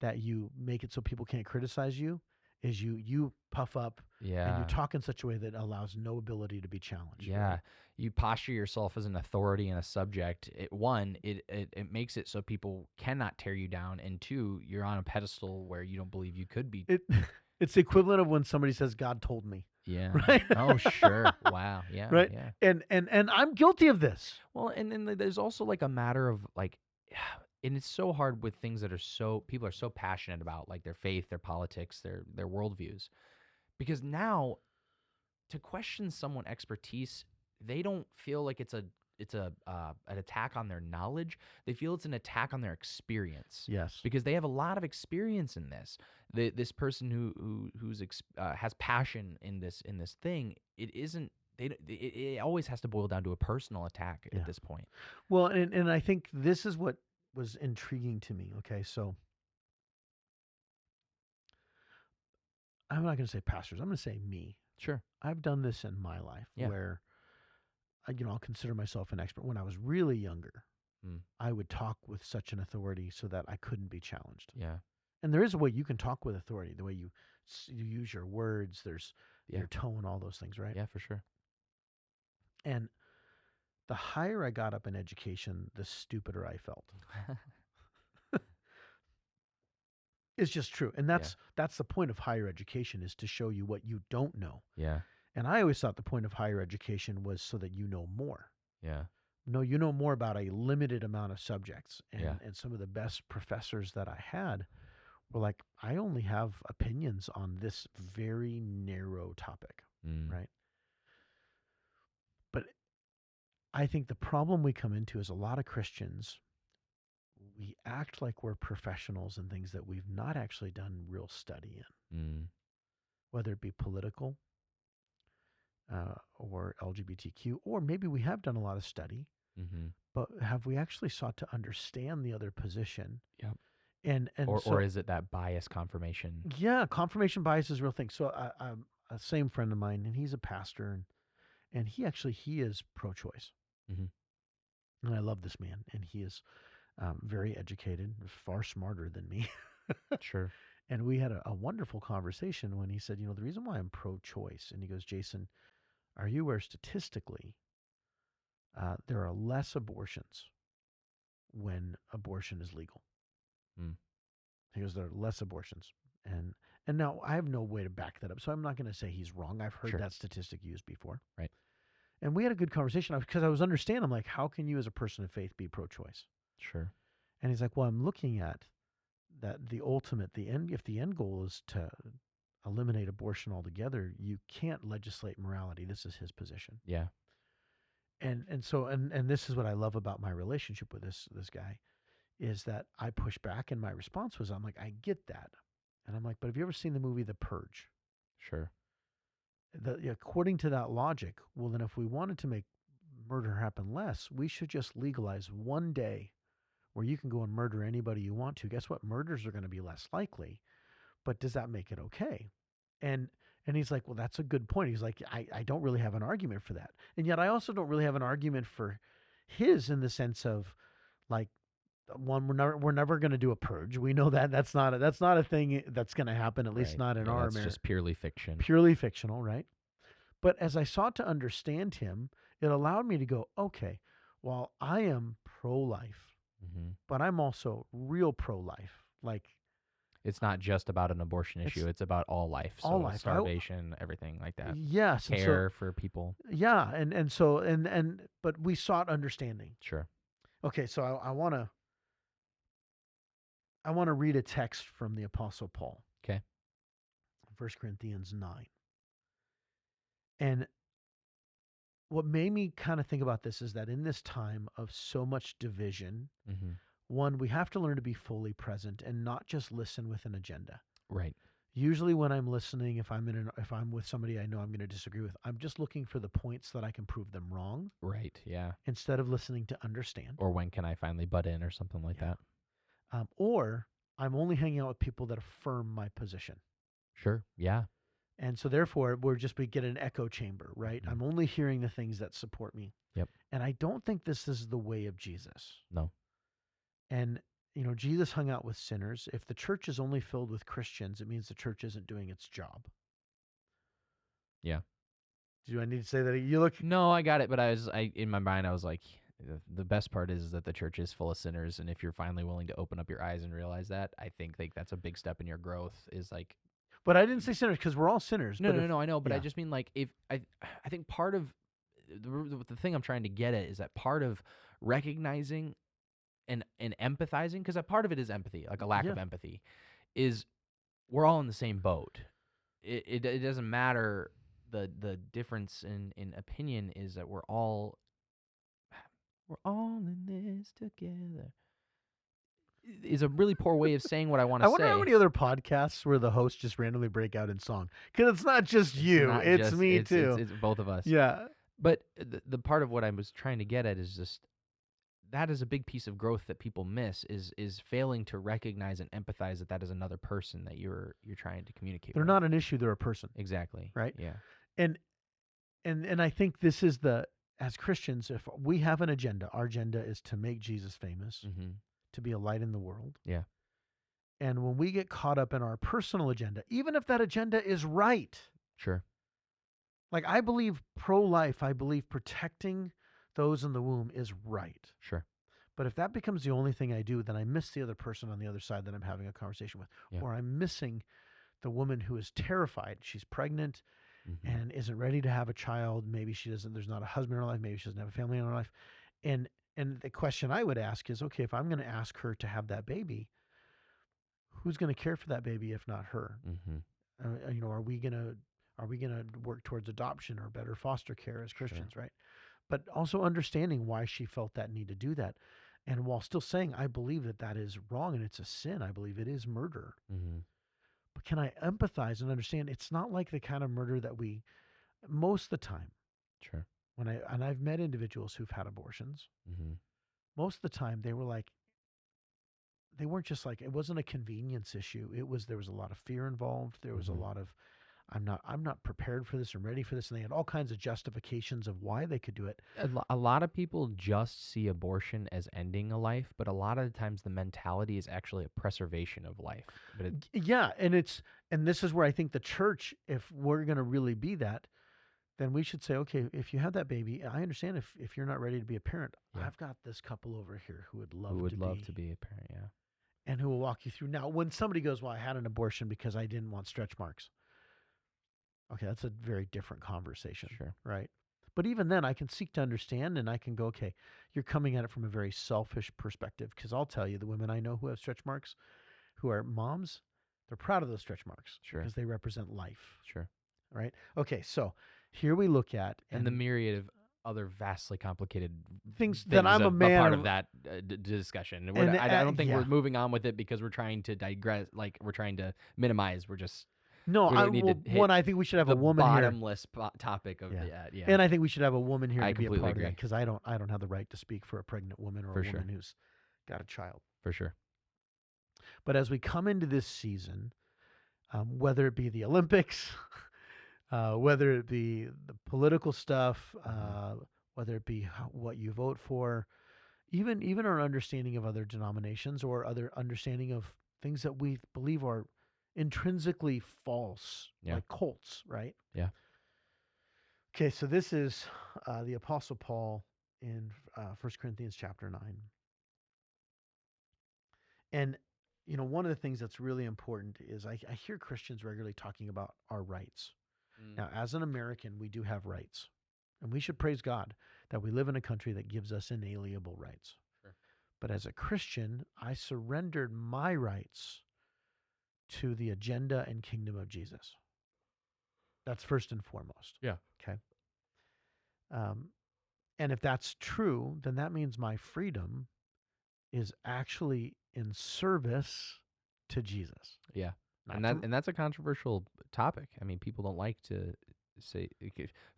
that you make it so people can't criticize you is you puff up and you talk in such a way that allows no ability to be challenged. Yeah. Right? You posture yourself as an authority in a subject. It makes it so people cannot tear you down, and two, you're on a pedestal where you don't believe you could be. It's the equivalent of when somebody says God told me. Yeah. Right. Oh, sure. Wow. Yeah. Right. Yeah. And I'm guilty of this. Well, and then there's also like a matter of like, and it's so hard with things that people are so passionate about, like their faith, their politics, their worldviews, because now to question someone's expertise, they don't feel like it's an attack on their knowledge. They feel it's an attack on their experience. Yes. Because they have a lot of experience in this. This person who's has passion in this thing, it isn't. It always has to boil down to a personal attack at this point. Well, and I think this is what was intriguing to me. Okay, so I'm not going to say pastors. I'm going to say me. Sure. I've done this in my life where, I'll consider myself an expert. When I was really younger, I would talk with such an authority so that I couldn't be challenged. Yeah. And there is a way you can talk with authority, the way you use your words, there's your tone, all those things, right? Yeah, for sure. And the higher I got up in education, the stupider I felt. It's just true. And that's the point of higher education, is to show you what you don't know. Yeah. And I always thought the point of higher education was so that you know more. Yeah. No, you know more about a limited amount of subjects. And, Yeah. and some of the best professors that I had were like, I only have opinions on this very narrow topic, right? But I think the problem we come into is a lot of Christians, we act like we're professionals in things that we've not actually done real study in, whether it be political or LGBTQ, or maybe we have done a lot of study, but have we actually sought to understand the other position? Yep. And or is it that bias confirmation? Yeah, confirmation bias is a real thing. So a same friend of mine, and he's a pastor, and he is pro-choice. And I love this man, and he is very educated, far smarter than me. Sure. And we had a wonderful conversation when he said, the reason why I'm pro-choice, and he goes, Jason, are you aware statistically there are less abortions when abortion is legal? Hmm. He goes, there are less abortions. And now I have no way to back that up, so I'm not going to say he's wrong. I've heard Sure. that statistic used before. Right. And we had a good conversation because I was understanding. I'm like, how can you as a person of faith be pro-choice? Sure. And he's like, well, I'm looking at that the ultimate, the end, if the end goal is to eliminate abortion altogether, you can't legislate morality. This is his position. Yeah. And so this is what I love about my relationship with this guy is that I push back, and my response was, I'm like, I get that. And I'm like, but have you ever seen the movie The Purge? Sure. According to that logic, well, then if we wanted to make murder happen less, we should just legalize one day where you can go and murder anybody you want to. Guess what? Murders are going to be less likely, but does that make it okay? And he's like, well, that's a good point. He's like, I don't really have an argument for that. And yet I also don't really have an argument for his in the sense of like, one, we're never going to do a purge. We know that that's not a thing that's going to happen, at least not in our America. That's just purely fiction. Purely fictional, right? But as I sought to understand him, it allowed me to go, okay, well, I am pro-life, but I'm also real pro-life. Like, it's not just about an abortion issue. It's about all life. So all life. Starvation, everything like that. Yes. Care for people. Yeah. But we sought understanding. Sure. Okay. So I want to read a text from the Apostle Paul. Okay. 1 Corinthians 9. And what made me kind of think about this is that in this time of so much division, one, we have to learn to be fully present and not just listen with an agenda. Right. Usually when I'm listening, if I'm with somebody I know I'm going to disagree with, I'm just looking for the points that I can prove them wrong. Right. Yeah. Instead of listening to understand. Or when can I finally butt in or something like that. Or I'm only hanging out with people that affirm my position. Sure. Yeah. And so therefore, we get an echo chamber, right? I'm only hearing the things that support me. Yep. And I don't think this is the way of Jesus. No. And, Jesus hung out with sinners. If the church is only filled with Christians, it means the church isn't doing its job. Yeah. Do I need to say that? You look. No, I got it. But in my mind, I was like, the best part is that the church is full of sinners. And if you're finally willing to open up your eyes and realize that, I think that's a big step in your growth is like. But I didn't say sinners because we're all sinners. No, I know. But I just mean like if I think part of the thing I'm trying to get at is that part of recognizing and empathizing, because a part of it is empathy, like a lack of empathy, is we're all in the same boat. It doesn't matter. The difference in opinion is that we're all in this together. Is a really poor way of saying what I want to say. I wonder how many other podcasts where the hosts just randomly break out in song. Because it's not just you. It's me too. It's both of us. Yeah. But the part of what I was trying to get at is just that is a big piece of growth that people miss is failing to recognize and empathize that is another person that you're trying to communicate with. They're not an issue. They're a person. Exactly. Right? Yeah. And I think this is as Christians, if we have an agenda, our agenda is to make Jesus famous. To be a light in the world. Yeah. And when we get caught up in our personal agenda, even if that agenda is right. Sure. Like I believe pro-life, I believe protecting those in the womb is right. Sure. But if that becomes the only thing I do, then I miss the other person on the other side that I'm having a conversation with. Yeah. Or I'm missing the woman who is terrified. She's pregnant and isn't ready to have a child. Maybe there's not a husband in her life. Maybe she doesn't have a family in her life. And the question I would ask is, okay, if I'm going to ask her to have that baby, who's going to care for that baby if not her? Are we going to work towards adoption or better foster care as Christians, right? But also understanding why she felt that need to do that, and while still saying I believe that is wrong and it's a sin, I believe it is murder. But can I empathize and understand? It's not like the kind of murder that we most of the time. Sure. And I've met individuals who've had abortions. Most of the time they weren't just like, it wasn't a convenience issue. There was a lot of fear involved. There was a lot of, I'm not prepared for this or ready for this. And they had all kinds of justifications of why they could do it. A lot of people just see abortion as ending a life, but a lot of the times the mentality is actually a preservation of life. But and this is where I think the church, if we're going to really be that, then we should say, okay, if you have that baby, I understand if you're not ready to be a parent. Yeah. I've got this couple over here who would love to be a parent. Yeah. and who will walk you through. Now, when somebody goes, well, I had an abortion because I didn't want stretch marks. Okay, that's a very different conversation. Sure. Right? But even then, I can seek to understand and I can go, okay, you're coming at it from a very selfish perspective. Because I'll tell you, the women I know who have stretch marks, who are moms, they're proud of those stretch marks. Sure. Because they represent life. Sure. Right? Okay, so here we look at. And the myriad of other vastly complicated things that I'm a man part of that discussion. I don't think yeah. we're moving on with it because we're trying to digress, like we're trying to minimize. We're just no. we really need to hit I think we should have the a woman bottomless topic of yeah. And I think we should have a woman here I to be a completely part of agree. that because I don't have the right to speak for a pregnant woman or For a sure. woman who's got a child. For sure. But as we come into this season, whether it be the Olympics, whether it be the political stuff, whether it be what you vote for, even our understanding of other denominations or other understanding of things that we believe are intrinsically false, like cults, right? Yeah. Okay, so this is the Apostle Paul in 1 Corinthians chapter 9. And, one of the things that's really important is I hear Christians regularly talking about our rights. Now, as an American, we do have rights. And we should praise God that we live in a country that gives us inalienable rights. Sure. But as a Christian, I surrendered my rights to the agenda and kingdom of Jesus. That's first and foremost. Yeah. Okay. And if that's true, then that means my freedom is actually in service to Jesus. Yeah. And that's a controversial topic. I mean, people don't like to say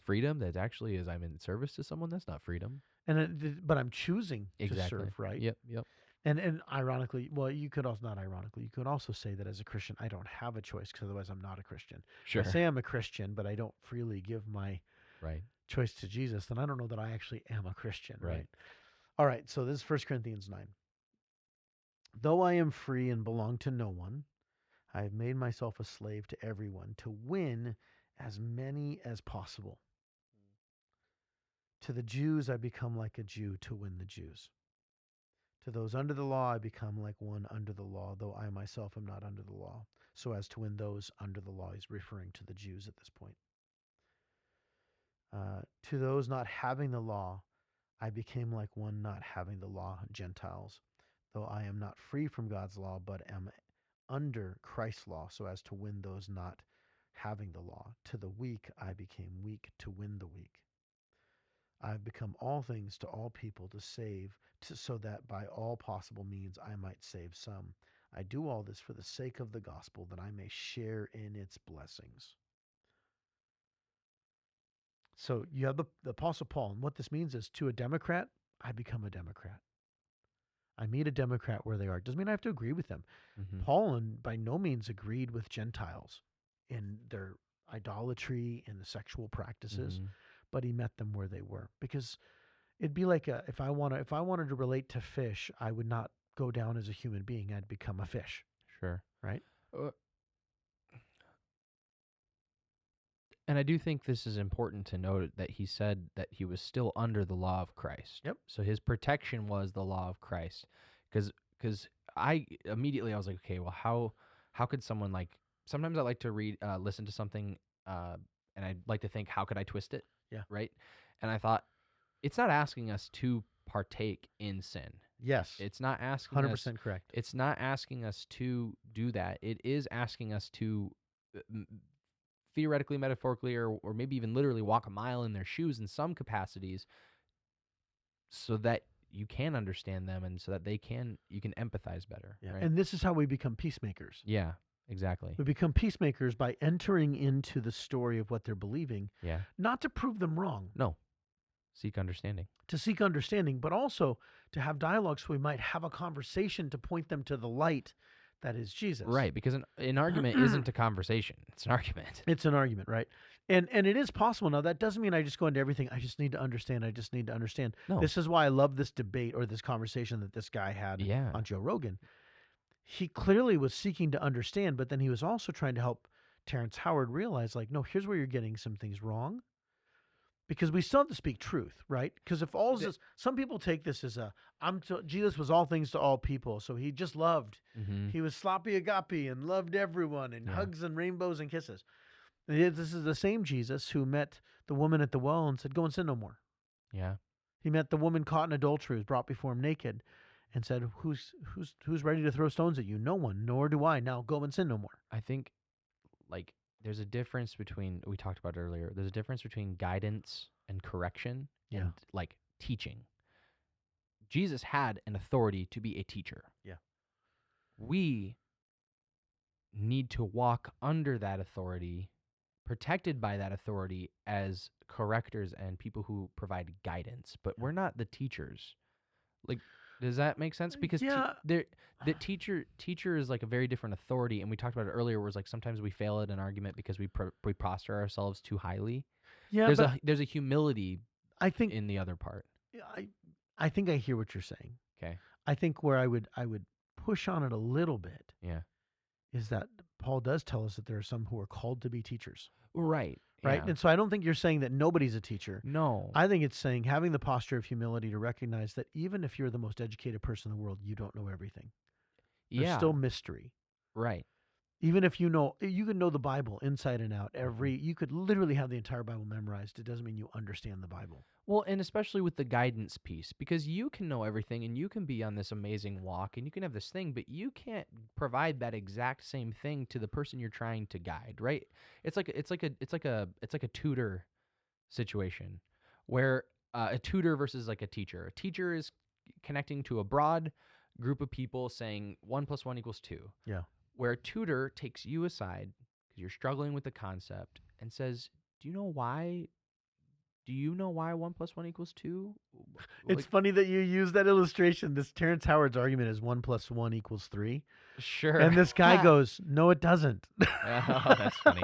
freedom. That actually is I'm in service to someone. That's not freedom. But I'm choosing to serve, right? Yep. And ironically, well, you could also, not ironically, you could also say that as a Christian, I don't have a choice because otherwise I'm not a Christian. Sure. If I say I'm a Christian, but I don't freely give my choice to Jesus, then I don't know that I actually am a Christian, right? All right, so this is 1 Corinthians 9. Though I am free and belong to no one, I have made myself a slave to everyone to win as many as possible. To the Jews, I become like a Jew to win the Jews. To those under the law, I become like one under the law, though I myself am not under the law, so as to win those under the law. He's referring to the Jews at this point. To those not having the law, I became like one not having the law, Gentiles, though I am not free from God's law, but am under Christ's law, so as to win those not having the law. To the weak, I became weak to win the weak. I have become all things to all people to save, so that by all possible means I might save some. I do all this for the sake of the gospel, that I may share in its blessings. So you have the Apostle Paul, and what this means is to a Democrat, I become a Democrat. I meet a Democrat where they are. Doesn't mean I have to agree with them. Mm-hmm. Paul by no means agreed with Gentiles in their idolatry and the sexual practices, but he met them where they were. Because it'd be like if I wanted to relate to fish, I would not go down as a human being. I'd become a fish. Sure. Right? And I do think this is important to note that he said that he was still under the law of Christ. Yep. So his protection was the law of Christ. Because I was like, okay, well, how could someone sometimes I like to listen to something, and I'd like to think, how could I twist it? Yeah. Right. And I thought, it's not asking us to partake in sin. Yes. It's not asking 100% correct. It's not asking us to do that. It is asking us to theoretically, metaphorically, or maybe even literally walk a mile in their shoes in some capacities so that you can understand them and so that you can empathize better. Yeah. Right? And this is how we become peacemakers. Yeah, exactly. We become peacemakers by entering into the story of what they're believing. Yeah. Not to prove them wrong. No. Seek understanding. To seek understanding, but also to have dialogue so we might have a conversation to point them to the light that is Jesus. Right, because an argument isn't a conversation. It's an argument. It's an argument, right? And it is possible. Now, that doesn't mean I just go into everything. I just need to understand. I just need to understand. No. This is why I love this debate or this conversation that this guy had on Joe Rogan. He clearly was seeking to understand, but then he was also trying to help Terrence Howard realize, no, here's where you're getting some things wrong. because we still have to speak truth, right? Because if all this, some people take this as Jesus was all things to all people, so he just loved. Mm-hmm. He was sloppy agape and loved everyone and hugs and rainbows and kisses. And this is the same Jesus who met the woman at the well and said, "Go and sin no more." Yeah. He met the woman caught in adultery, was brought before him naked, and said, "Who's ready to throw stones at you? No one, nor do I. Now go and sin no more." I think, like, there's a difference between, we talked about it earlier, there's a difference between guidance and correction and, like, teaching. Jesus had an authority to be a teacher. Yeah. We need to walk under that authority, protected by that authority as correctors and people who provide guidance, but we're not the teachers. Like, does that make sense? Because the teacher is like a very different authority, and we talked about it earlier. Where it's like sometimes we fail at an argument because we posture ourselves too highly. Yeah, there's a humility. I think in the other part. I think I hear what you're saying. Okay. I think where I would push on it a little bit. Yeah. Is that Paul does tell us that there are some who are called to be teachers. Right. Right. Yeah. And so I don't think you're saying that nobody's a teacher. No. I think it's saying having the posture of humility to recognize that even if you're the most educated person in the world, you don't know everything. There's still mystery. Right. Even if you can know the Bible inside and out. You could literally have the entire Bible memorized. It doesn't mean you understand the Bible. Well, and especially with the guidance piece, because you can know everything and you can be on this amazing walk and you can have this thing, but you can't provide that exact same thing to the person you're trying to guide, right? It's like a tutor situation where a tutor versus like a teacher. A teacher is connecting to a broad group of people saying 1 + 1 = 2. Yeah. Where a tutor takes you aside because you're struggling with the concept and says, do you know why 1 + 1 = 2? It's funny that you use that illustration. This Terrence Howard's argument is 1 + 1 = 3. Sure. And this guy goes, "No, it doesn't." Oh, that's funny.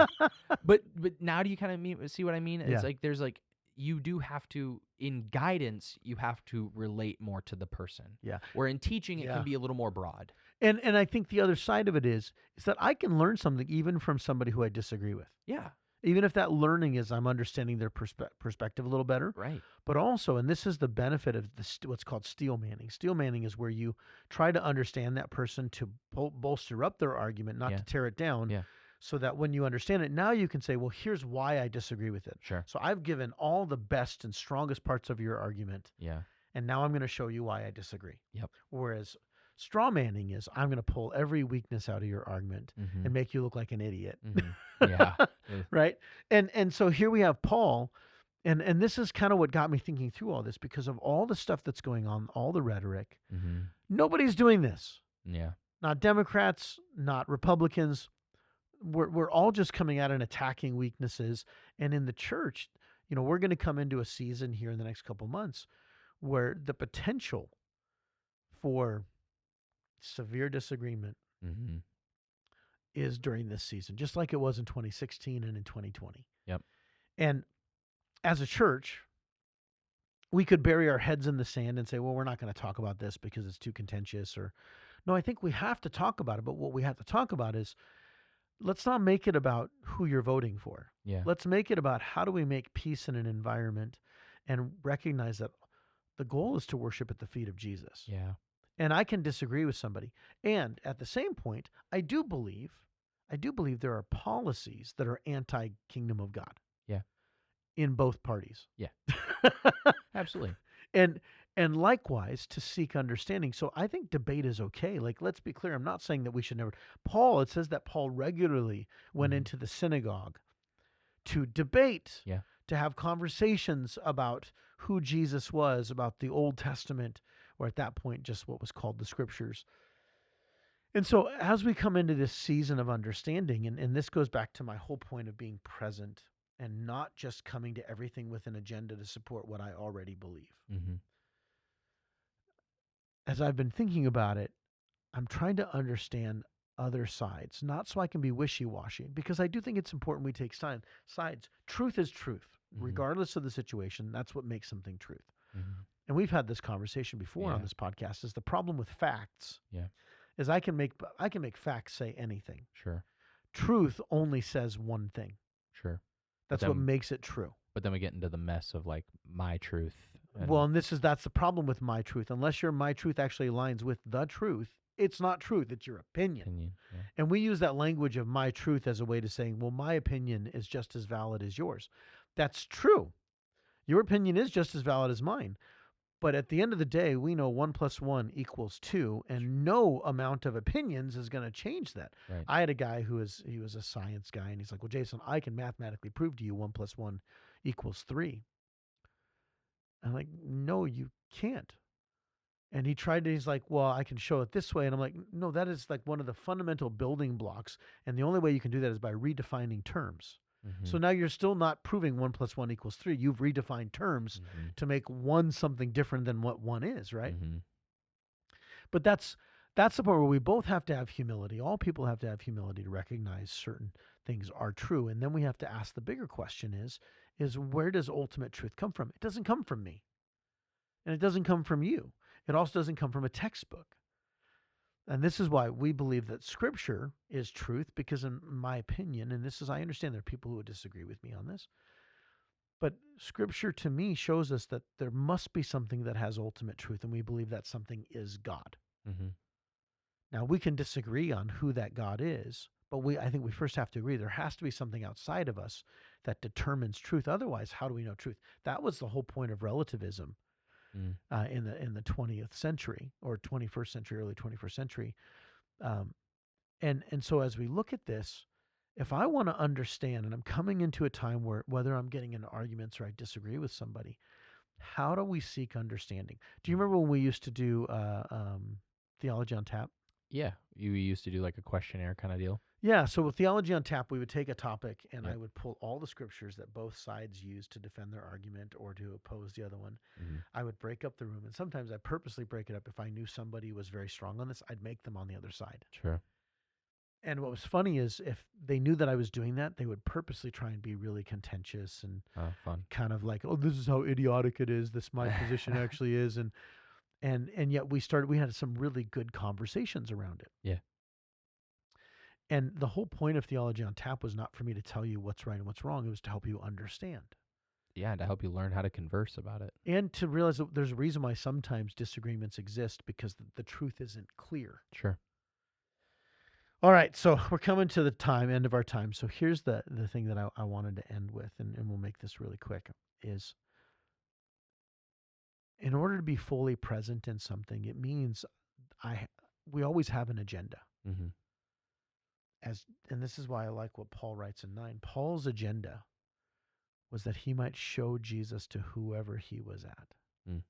But now do you kind of see what I mean? It's like there's like you do have to, in guidance, you have to relate more to the person. Yeah. Where in teaching, it can be a little more broad. And I think the other side of it is that I can learn something even from somebody who I disagree with. Yeah. Even if that learning is I'm understanding their perspective a little better. Right. But also, and this is the benefit of what's called steel manning. Steel manning is where you try to understand that person to bolster up their argument, not to tear it down. Yeah. So that when you understand it, now you can say, well, here's why I disagree with it. Sure. So I've given all the best and strongest parts of your argument. Yeah. And now I'm going to show you why I disagree. Yep. Whereas straw manning is I'm going to pull every weakness out of your argument and make you look like an idiot. Yeah. Right. And so here we have Paul. And this is kind of what got me thinking through all this, because of all the stuff that's going on, all the rhetoric. Nobody's doing this. Yeah. Not Democrats, not Republicans. We're all just coming out and attacking weaknesses. And in the church, we're going to come into a season here in the next couple months where the potential for severe disagreement is during this season, just like it was in 2016 and in 2020. Yep. And as a church, we could bury our heads in the sand and say, well, we're not going to talk about this because it's too contentious. Or no, I think we have to talk about it. But what we have to talk about is, let's not make it about who you're voting for. Yeah. Let's make it about how do we make peace in an environment and recognize that the goal is to worship at the feet of Jesus. Yeah. And I can disagree with somebody. And at the same point, I do believe there are policies that are anti-kingdom of God. Yeah. In both parties. Yeah. Absolutely. And likewise to seek understanding. So I think debate is okay. Like, let's be clear. I'm not saying that we should never. It says that Paul regularly went into the synagogue to debate, to have conversations about who Jesus was, about the Old Testament, or at that point, just what was called the Scriptures. And so as we come into this season of understanding, and this goes back to my whole point of being present and not just coming to everything with an agenda to support what I already believe. As I've been thinking about it, I'm trying to understand other sides, not so I can be wishy-washy, because I do think it's important we take sides. Truth is truth, regardless of the situation. That's what makes something truth. And we've had this conversation before on this podcast. Is the problem with facts? Is I can make facts say anything. Sure. Truth only says one thing. Sure. That's what makes it true. But then we get into the mess of like my truth. Well, and that's the problem with my truth. Unless your my truth actually aligns with the truth, it's not truth. It's your opinion. Yeah. And we use that language of my truth as a way to saying, well, my opinion is just as valid as yours. That's true. Your opinion is just as valid as mine. But at the end of the day, we know 1 + 1 = 2, and no amount of opinions is going to change that. Right. I had a guy he was a science guy, and he's like, well, Jason, I can mathematically prove to you 1 + 1 = 3. I'm like, no, you can't. And he's like, well, I can show it this way. And I'm like, no, that is like one of the fundamental building blocks. And the only way you can do that is by redefining terms. Mm-hmm. So now you're still not proving 1 + 1 = 3. You've redefined terms to make one something different than what one is, right? Mm-hmm. But that's the part where we both have to have humility. All people have to have humility to recognize certain things are true. And then we have to ask the bigger question is where does ultimate truth come from? It doesn't come from me. And it doesn't come from you. It also doesn't come from a textbook. And this is why we believe that Scripture is truth, because in my opinion, and I understand there are people who would disagree with me on this, but Scripture to me shows us that there must be something that has ultimate truth, and we believe that something is God. Mm-hmm. Now, we can disagree on who that God is, but I think we first have to agree there has to be something outside of us that determines truth. Otherwise, how do we know truth? That was the whole point of relativism. In the 20th century or 21st century, early 21st century. And so as we look at this, if I want to understand, and I'm coming into a time where whether I'm getting into arguments or I disagree with somebody, how do we seek understanding? Do you remember when we used to do Theology on Tap? Yeah, you used to do like a questionnaire kind of deal. Yeah, so with Theology on Tap, we would take a topic and I would pull all the scriptures that both sides used to defend their argument or to oppose the other one. Mm-hmm. I would break up the room, and sometimes I purposely break it up. If I knew somebody was very strong on this, I'd make them on the other side. Sure. And what was funny is if they knew that I was doing that, they would purposely try and be really contentious and fun. kind of like, oh, this is how idiotic it is. This my position actually is. And yet we had some really good conversations around it. Yeah. And the whole point of Theology on Tap was not for me to tell you what's right and what's wrong. It was to help you understand. Yeah, and to help you learn how to converse about it. And to realize that there's a reason why sometimes disagreements exist, because the truth isn't clear. Sure. All right, so we're coming to the end of our time. So here's the thing that I wanted to end with, and we'll make this really quick, is in order to be fully present in something, it means we always have an agenda. Mm-hmm. And this is why I like what Paul writes in 9. Paul's agenda was that he might show Jesus to whoever he was at. Mm.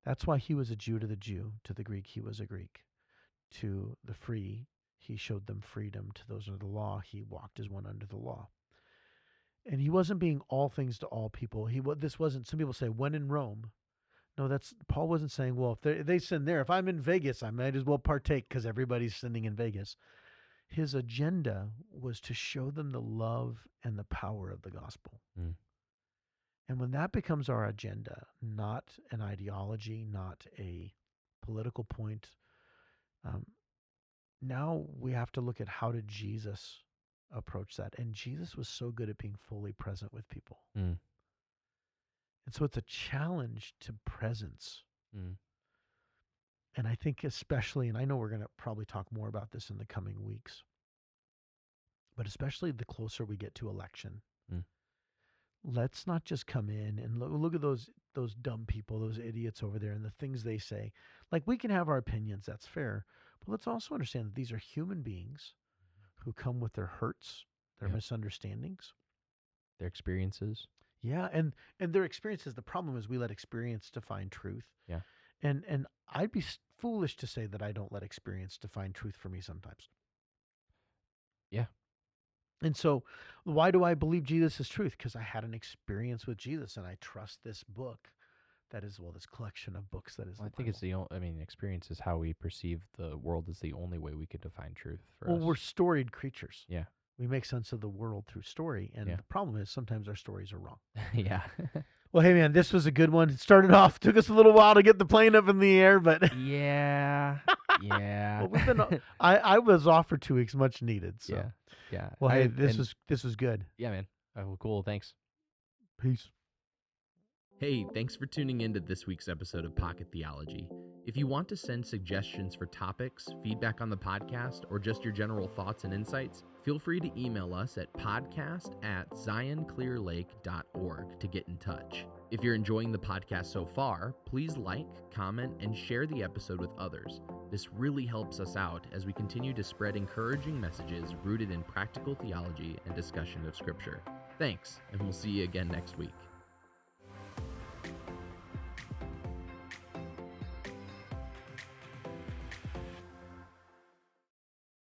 That's why he was a Jew to the Jew. To the Greek, he was a Greek. To the free, he showed them freedom. To those under the law, he walked as one under the law. And he wasn't being all things to all people. This wasn't, some people say, when in Rome. No, Paul wasn't saying, well, if they sin there, if I'm in Vegas, I might as well partake because everybody's sinning in Vegas. His agenda was to show them the love and the power of the gospel. Mm. And when that becomes our agenda, not an ideology, not a political point, now we have to look at how did Jesus approach that. And Jesus was so good at being fully present with people. Mm. And so it's a challenge to presence. Mm. And I think especially, and I know we're going to probably talk more about this in the coming weeks, but especially the closer we get to election, let's not just come in and look at those dumb people, those idiots over there and the things they say. Like, we can have our opinions, that's fair, but let's also understand that these are human beings who come with their hurts, their misunderstandings, their experiences. Yeah, and their experiences. The problem is we let experience define truth. Yeah. And I'd be foolish to say that I don't let experience define truth for me sometimes. Yeah. And so why do I believe Jesus is truth? Because I had an experience with Jesus, and I trust this book that is, this collection of books that is I think it's experience is how we perceive the world is the only way we can define truth for us. We're storied creatures. Yeah. We make sense of the world through story, and the problem is sometimes our stories are wrong. Yeah. Well, hey, man, this was a good one. It started off, took us a little while to get the plane up in the air, but... Yeah. Yeah. Well, we've been... I was off for 2 weeks, much needed. So. Yeah. Yeah. Well, hey, this was good. Yeah, man. Oh, cool. Thanks. Peace. Hey, thanks for tuning in to this week's episode of Pocket Theology. If you want to send suggestions for topics, feedback on the podcast, or just your general thoughts and insights, feel free to email us at podcast@zionclearlake.org to get in touch. If you're enjoying the podcast so far, please like, comment, and share the episode with others. This really helps us out as we continue to spread encouraging messages rooted in practical theology and discussion of Scripture. Thanks, and we'll see you again next week.